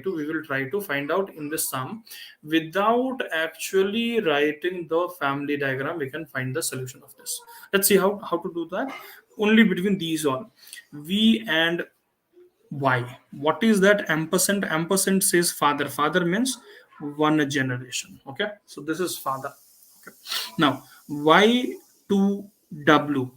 S1: to find out in the sum. Without actually writing the family diagram, we can find the solution of this. Let's see how to do that. Only between these all. V and Y. What is that ampersand? Ampersand says father. Father means one generation. Okay. So this is father. Okay. Now, Y to W.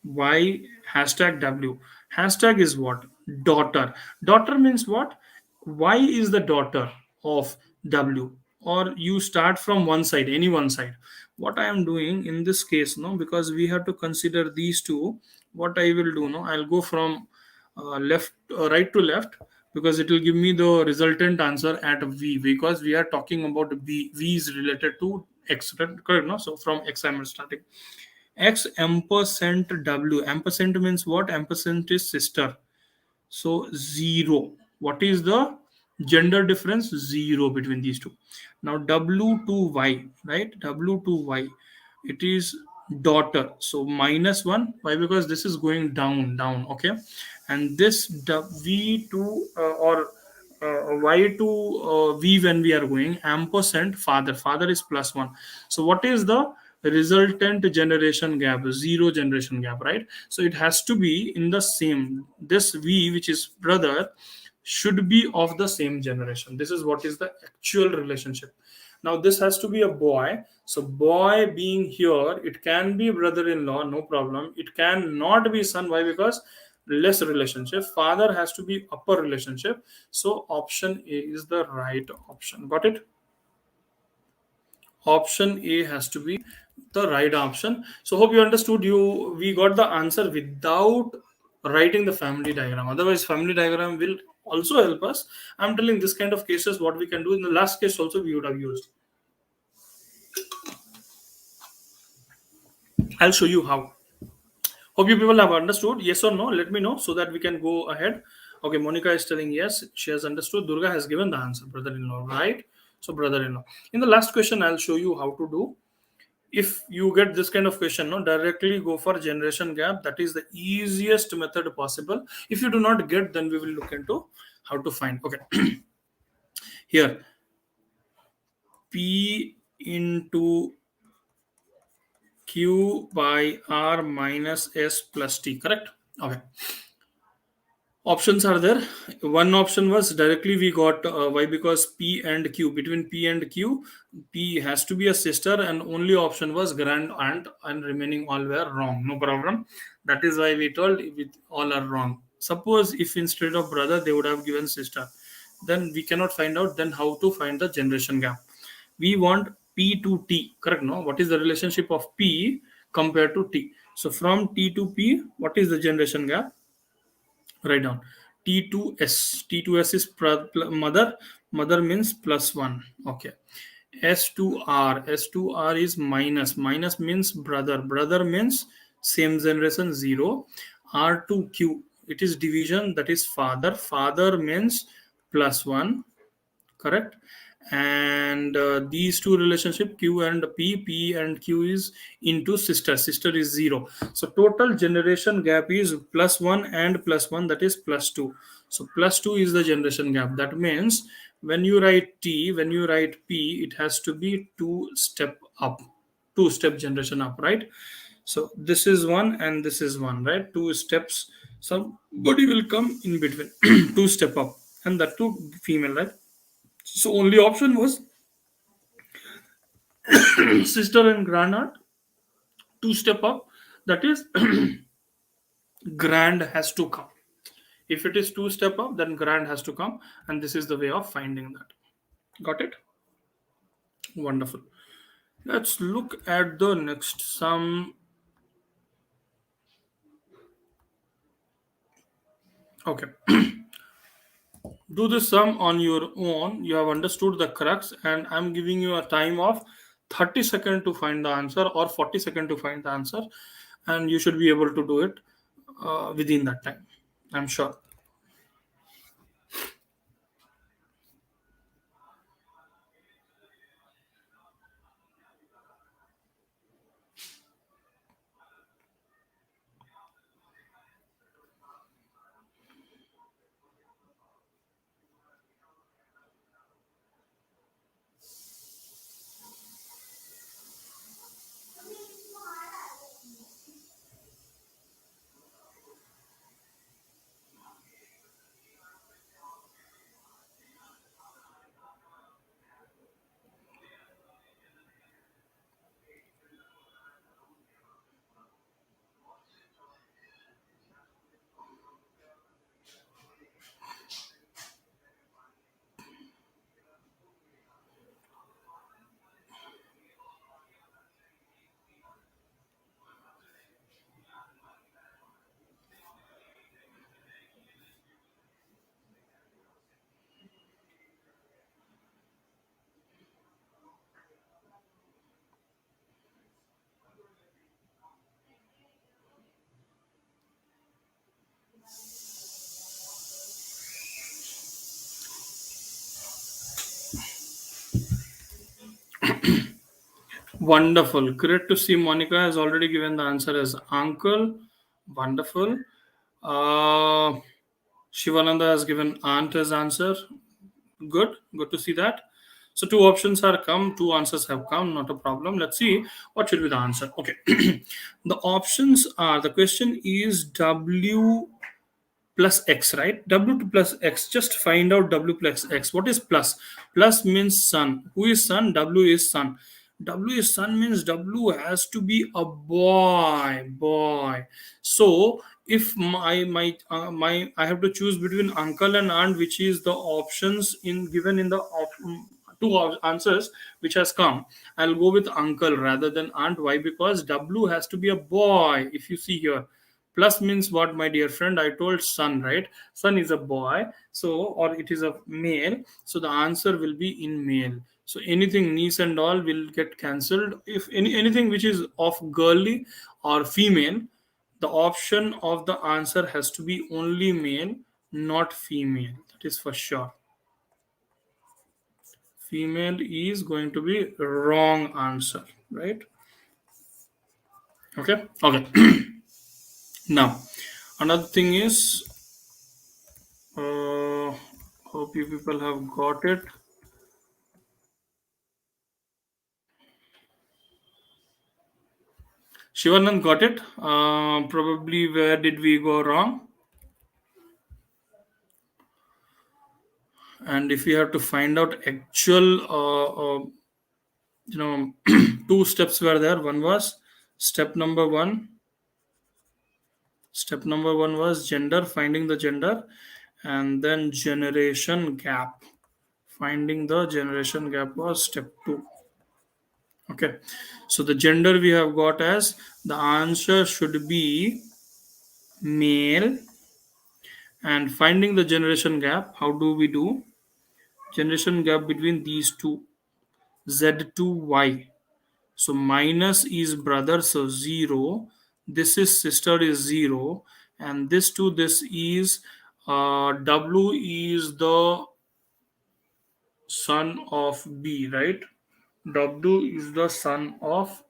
S1: Y hashtag W. Hashtag is what? Daughter. Daughter means what? Y is the daughter of W. Or you start from one side, any one side. What I am doing in this case, no, because we have to consider these two. What I will do, no, I'll go from right to left, because it will give me the resultant answer at V, because we are talking about V. V is related to X, correct? No, so from X I'm starting. X ampersand W. Ampersand means what? Ampersand is sister. So 0. What is the gender difference? 0 between these two. Now W to Y, right? W to Y. It is daughter. So -1. Why? Because this is going down. Okay. And this V to or Y to V, when we are going ampersand father. Father is +1. So what is the resultant generation gap? 0 generation gap, right? So it has to be in the same. This V, which is brother, should be of the same generation. This is what is the actual relationship. Now this has to be a boy. So boy being here, it can be brother-in-law, no problem. It cannot be son. Why? Because less relationship. Father has to be upper relationship. So option A is the right option. Got it? Option A has to be the right option. So hope you understood. We got the answer without writing the family diagram. Otherwise family diagram will also help us. I'm telling this kind of cases what we can do. In the last case also we would have used. I'll show you how. Hope you people have understood. Yes or no? Let me know so that we can go ahead. Okay, Monica is telling yes. She has understood. Durga has given the answer. Brother-in-law, right? So brother-in-law. In the last question, I'll show you how to do. If you get this kind of question, no, directly go for generation gap. That is the easiest method possible. If you do not get, then we will look into how to find. Okay, here P into Q by R minus S plus T. Correct? Okay. Options are there. One option was directly we got why, because P and Q, between P and Q, P has to be a sister, and only option was grand aunt, and remaining all were wrong. No problem. That is why we told with all are wrong. Suppose if instead of brother they would have given sister, then we cannot find out. Then how to find the generation gap? We want P to T. Correct? No. What is the relationship of P compared to T? So from T to P, what is the generation gap? Write down T2S. T2S is mother. Mother means plus one. Okay. S2R. S2R is minus. Minus means brother. Brother means same generation, zero. R2Q. It is division, that is father. Father means plus one. Correct. And these two relationship Q and P and Q is into sister. Sister is zero. So total generation gap is plus one and plus one, that is plus two. So plus two is the generation gap. That means when you write T, when you write P, it has to be two step up, two step generation up, right? So this is one and this is one, right? Two steps. Somebody will come in between, two step up, and that two female, right? So only option was sister and grandaunt, two step up. That is grand has to come. If it is two step up, then grand has to come, and this is the way of finding that. Got it? Wonderful. Let's look at the next sum. Okay. Do this sum on your own. You have understood the crux, and I'm giving you a time of 30 seconds to find the answer, or 40 seconds to find the answer, and you should be able to do it within that time, I'm sure. Wonderful. Great to see Monica has already given the answer as uncle. Wonderful. Uh, Shivananda has given aunt as answer. Good. Good to see that. So two options are come, two answers have come, not a problem. Let's see what should be the answer. Okay. The options are, the question is W plus x, right? W to plus x. Just find out W plus x. What is plus? Plus means sun. Who is sun? W is sun. W is sun means W has to be a boy. Boy. So if my I have to choose between uncle and aunt, which is the options in given in the two answers which has come, I'll go with uncle rather than aunt. Why? Because W has to be a boy. If you see here, Plus means what, my dear friend? I told son, right? Son is a boy, so, or it is a male, so the answer will be in male. So anything niece and all will get cancelled. If anything which is of girly or female, the option of the answer has to be only male, not female. That is for sure. Female is going to be wrong answer, right? Okay. Okay. Now, another thing is, hope you people have got it. Shivanand got it. Probably where did we go wrong? And if you have to find out actual, two steps were there. One was step number one. Step number one was gender, finding the gender, and then generation gap. Finding the generation gap was step two. Okay, so the gender we have got as the answer should be male, and finding the generation gap, how do we do? Generation gap between these two, z to y. So minus is brother, so 0. This is sister is 0, and this to this is w is the son of b, right? W is the son of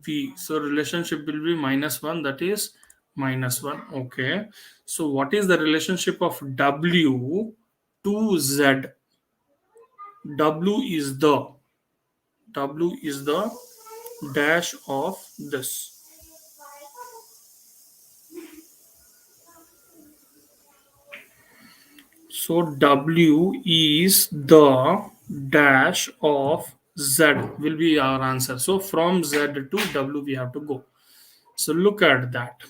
S1: B. So relationship will be -1, that is -1. Okay. So what is the relationship of W to Z? W is the dash of this. So W is the dash of Z will be our answer. So from Z to W we have to go. So look at that.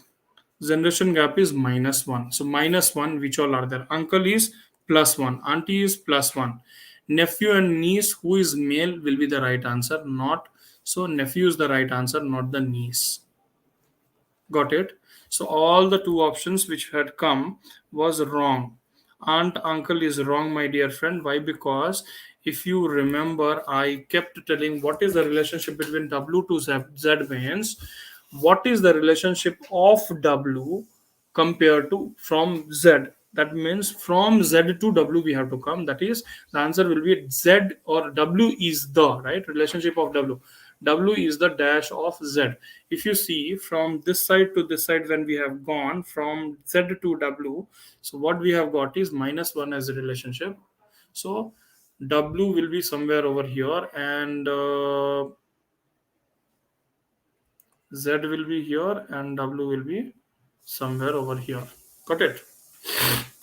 S1: Generation gap is -1. So -1, which all are there? Uncle is +1. Auntie is +1. Nephew and niece, who is male, will be the right answer. Not so. Nephew is the right answer, not the niece. Got it? So all the two options which had come was wrong. Aunt, uncle is wrong, my dear friend. Why? Because if you remember, I kept telling what is the relationship between W to Z means what is the relationship of W compared to from Z. That means from Z to W we have to come. That is, the answer will be Z, or W is the right relationship of W. W is the dash of Z. If you see from this side to this side, when we have gone from Z to W, so what we have got is -1 as a relationship. So W will be somewhere over here, and Z will be here, and W will be somewhere over here. Got it?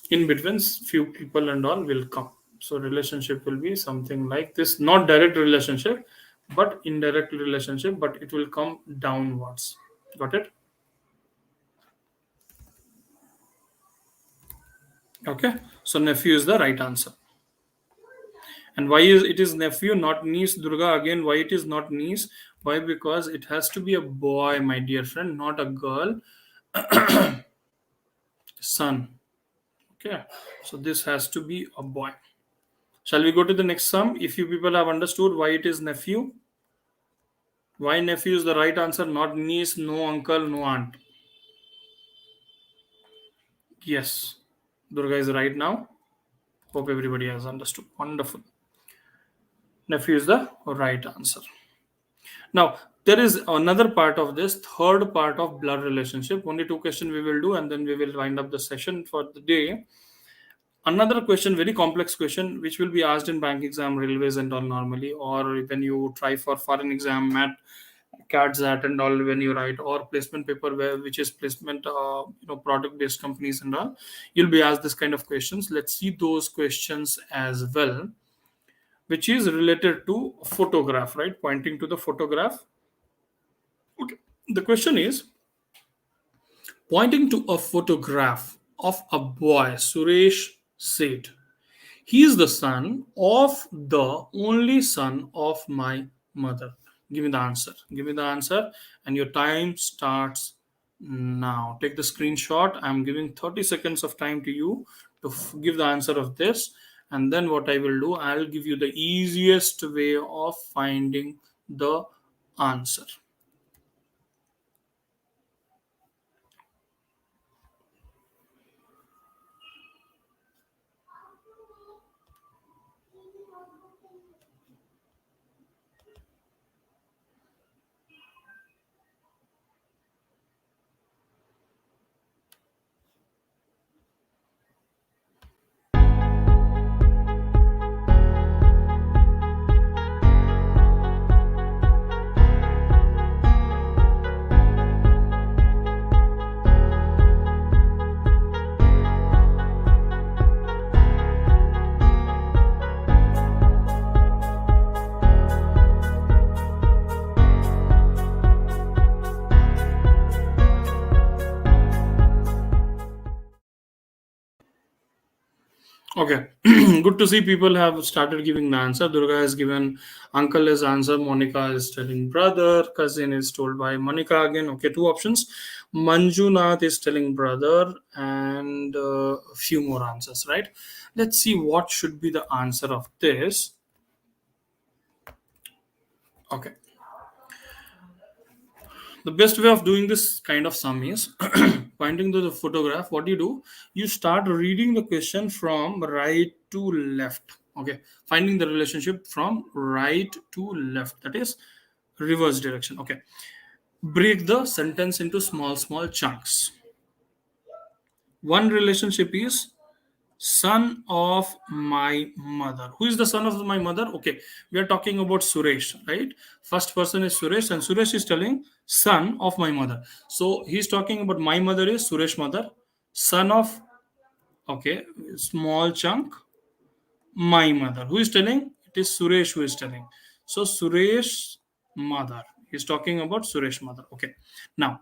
S1: In between, few people and all will come. So relationship will be something like this, not direct relationship, but indirect relationship, but it will come downwards. Got it? Okay. So nephew is the right answer. And why is it is nephew, not niece, Durga? Again, why it is not niece? Why? Because it has to be a boy, my dear friend, not a girl. Son. Okay. So this has to be a boy. Shall we go to the next sum? If you people have understood why it is nephew, why nephew is the right answer, not niece, no uncle, no aunt. Yes, Durga is right now. Hope everybody has understood. Wonderful. Nephew is the right answer. Now, there is another part of this, third part of blood relationship. Only two questions we will do, and then we will wind up the session for the day. Another question, very complex question, which will be asked in bank exam, railways, and all normally, or when you try for foreign exam, MAT, CATS, that, and all when you write, or placement paper, where which is placement, product based companies and all, you'll be asked this kind of questions. Let's see those questions as well, which is related to photograph, right? Pointing to the photograph. Okay. The question is pointing to a photograph of a boy. Suresh said, "He is the son of the only son of my mother." Give me the answer. Give me the answer, and your time starts Now take the screenshot. I'm giving 30 seconds of time to you to give the answer of this. And then what I will do, I'll give you the easiest way of finding the answer. Okay, good to see people have started giving the answer. Durga has given uncle his answer. Monica is telling brother. Cousin is told by Monica again. Okay, two options. Manjunath is telling brother, and a few more answers. Right. Let's see what should be the answer of this. Okay, the best way of doing this kind of sum is pointing to the photograph. What you do, you start reading the question from right to left. Okay, finding the relationship from right to left, that is reverse direction. Okay, break the sentence into small chunks. One relationship is son of my mother. Who is the son of my mother? Okay, we are talking about Suresh, right? First person is Suresh, and Suresh is telling son of my mother. So he's talking about my mother is Suresh mother, son of, okay, small chunk, my mother. Who is telling? It is Suresh who is telling. So Suresh mother. He's talking about Suresh mother. Okay. Now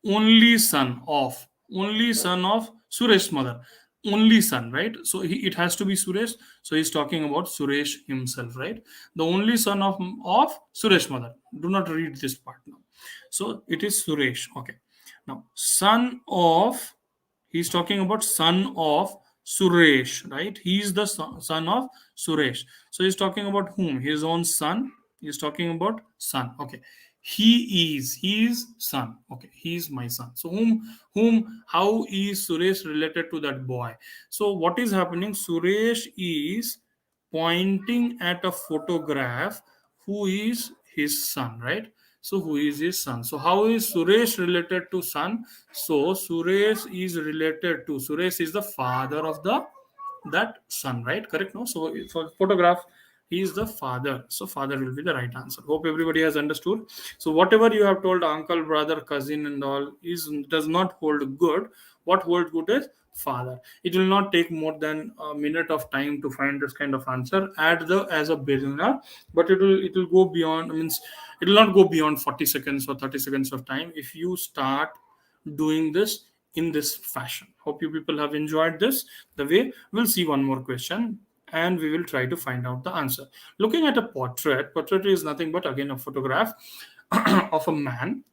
S1: only son of Suresh mother, only son, right? So it has to be Suresh. So he's talking about Suresh himself, right? The only son of Suresh mother. Do not read this part now. So it is Suresh. Okay. Now son of, he's talking about son of Suresh, right? He's the son of Suresh. So he's talking about whom? His own son. He's talking about son. Okay. He is son. Okay, he is my son. So how is Suresh related to that boy? So what is happening? Suresh is pointing at a photograph. Who is his son, right? So who is his son? So how is Suresh related to son? So Suresh is related to, Suresh is the father of the that son, right? Correct? No. So for photograph, he is the father. So father will be the right answer. Hope everybody has understood. So whatever you have told uncle, brother, cousin, and all is does not hold good. What holds good is father. It will not take more than a minute of time to find this kind of answer at the as a beginner, but it will go beyond. Means it will not go beyond 40 seconds or 30 seconds of time if you start doing this in this fashion. Hope you people have enjoyed this. The way we'll see one more question and we will try to find out the answer. Looking at a portrait is nothing but again a photograph of a man.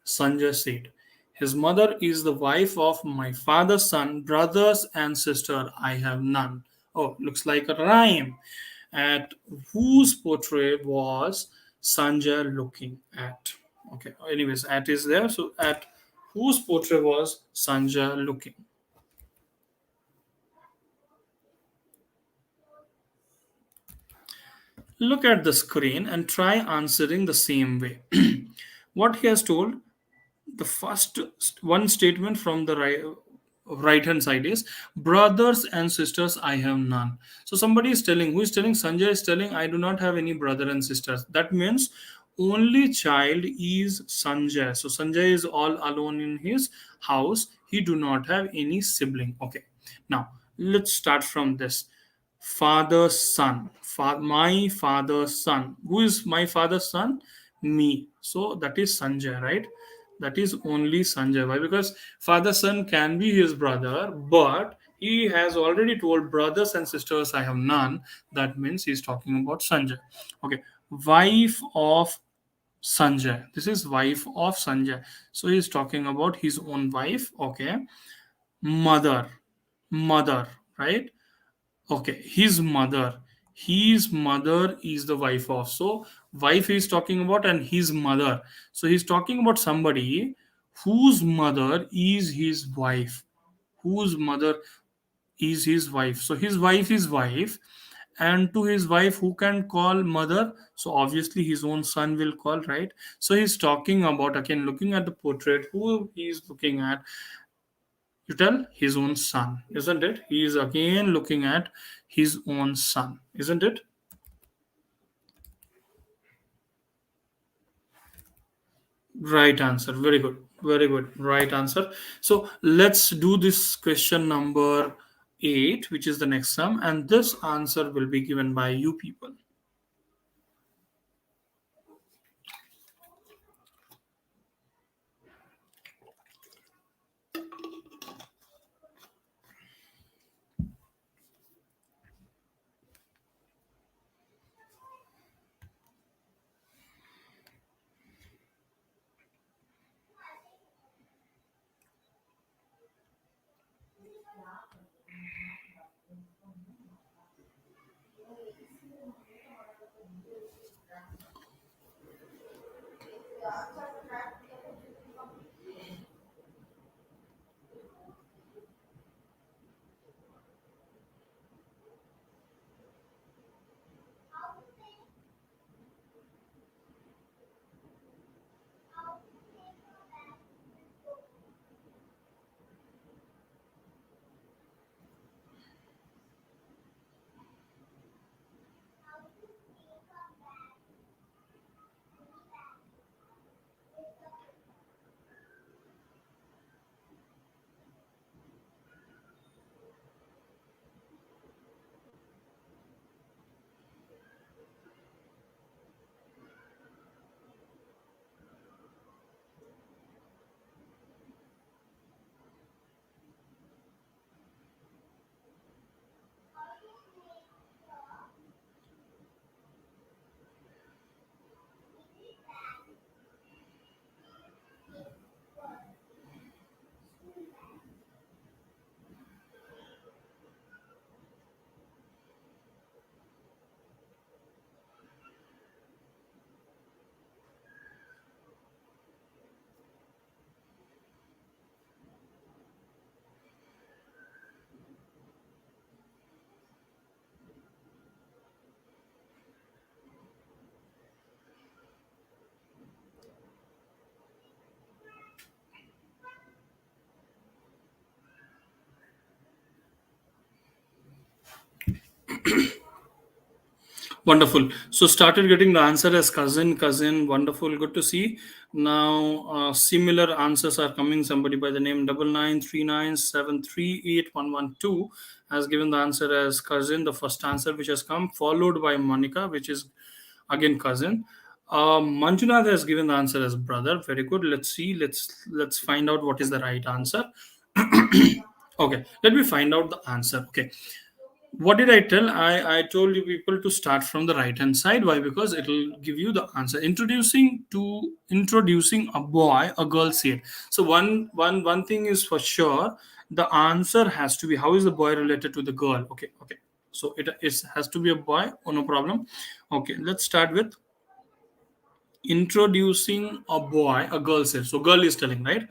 S1: Sanjay said, his mother is the wife of my father's son, brothers and sister. I have none. Oh, looks like a rhyme. At whose portrait was Sanjay looking at? Okay, anyways, at is there. So at whose portrait was Sanjay looking? Look at the screen and try answering the same way. What he has told, the first one statement from the right hand side is brothers and sisters I have none. So somebody is telling, who is telling? Sanjay is telling, I do not have any brother and sisters. That means only child is Sanjay. So Sanjay is all alone in his house. He do not have any sibling. Okay, now let's start from this. Father's son, my father's son. Who is my father's son? Me. So that is Sanjay, right? That is only Sanjay. Why? Because father's son can be his brother, but he has already told brothers and sisters I have none. That means he's talking about Sanjay. Okay. Wife of Sanjay. This is wife of Sanjay. So he's talking about his own wife. Okay. Mother. Mother, right? Okay. His mother is the wife of. So wife he's talking about and his mother. So he's talking about somebody whose mother is his wife. Whose mother is his wife. So his wife is wife, and to his wife who can call mother, so obviously his own son will call, right? So he's talking about, again, looking at the portrait, who he's looking at, you tell, his own son, isn't it? He is again looking at his own son, isn't it? Right answer, very good, very good, right answer. So let's do this question number 8, which is the next sum, and this answer will be given by you people. Wonderful. So started getting the answer as cousin, cousin. Wonderful. Good to see. Now similar answers are coming. Somebody by the name 9939738112 has given the answer as cousin. The first answer which has come, followed by Monica, which is again cousin. Manjunath has given the answer as brother. Very good. Let's see. Let's find out what is the right answer. Okay. Let me find out the answer. Okay, what did I tell? I told you people to start from the right hand side. Why? Because it will give you the answer. Introducing a boy, a girl said. So one thing is for sure. The answer has to be, how is the boy related to the girl? Okay, okay. So it has to be a boy. Oh, no problem. Okay, let's start with introducing a boy, a girl said. So girl is telling, right?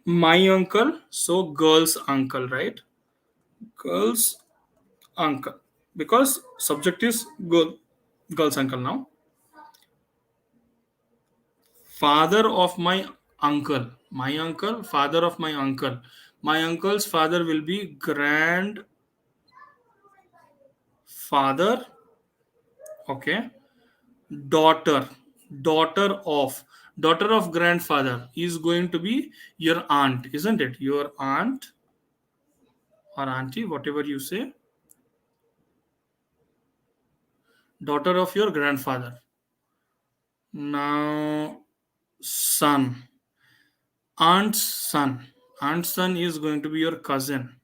S1: My uncle. So girl's uncle, right? Girl's uncle, because subject is girl's uncle. Now father of my uncle, father of my uncle's father will be grandfather. Okay, daughter daughter of grandfather is going to be your aunt, isn't it? Your aunt or auntie, whatever you say. Daughter of your grandfather. Now son, aunt's son is going to be your cousin.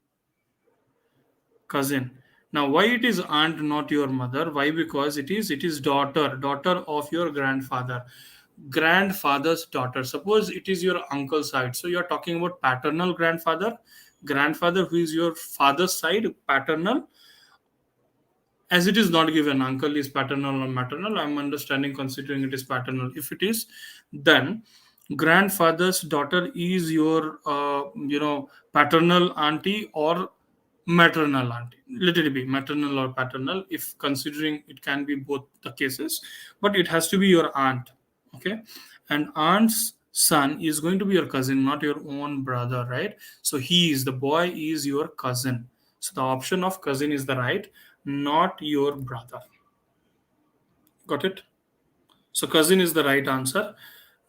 S1: Now, why it is aunt, not your mother? Why? Because it is daughter of your grandfather, grandfather's daughter. Suppose it is your uncle's side, so you are talking about paternal grandfather, grandfather who is your father's side, paternal. As it is not given, uncle is paternal or maternal. I'm understanding, considering it is paternal. If it is, then grandfather's daughter is your paternal auntie or maternal auntie. Let it be maternal or paternal, if considering it can be both the cases, but it has to be your aunt. Okay. And aunt's son is going to be your cousin, not your own brother, right? So he is, the boy is your cousin. So the option of cousin is the right, not your brother. Got it? So cousin is the right answer,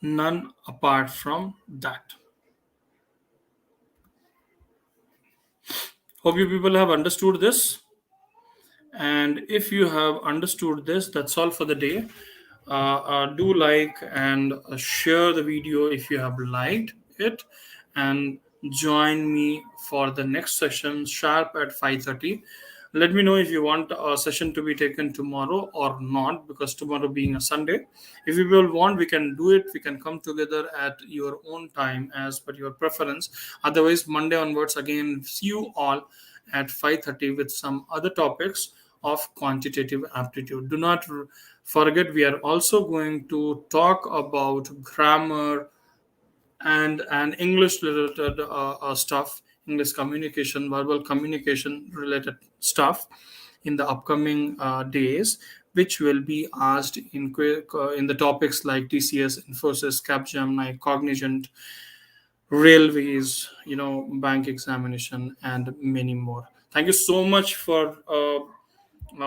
S1: none apart from that. Hope you people have understood this. And if you have understood this, that's all for the day. Do like and share the video if you have liked it, and join me for the next session sharp at 5:30. Let me know if you want a session to be taken tomorrow or not, because tomorrow being a Sunday. If you will want, we can do it. We can come together at your own time as per your preference. Otherwise, Monday onwards, again, see you all at 5:30 with some other topics of quantitative aptitude. Do not forget, we are also going to talk about grammar and English related stuff, English communication, verbal communication related stuff in the upcoming days, which will be asked in the topics like TCS, Infosys, Capgemini, Cognizant, railways, bank examination, and many more. Thank you so much for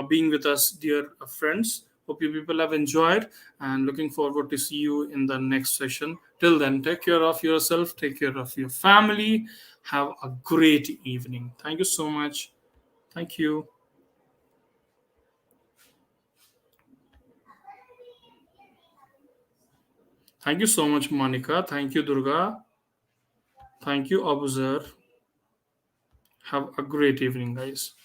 S1: being with us, dear friends. Hope you people have enjoyed, and looking forward to see you in the next session. Till then, take care of yourself, take care of your family. Have a great evening. Thank you so much. Thank you. Thank you so much, Monica. Thank you, Durga. Thank you, Abuzar. Have a great evening, guys.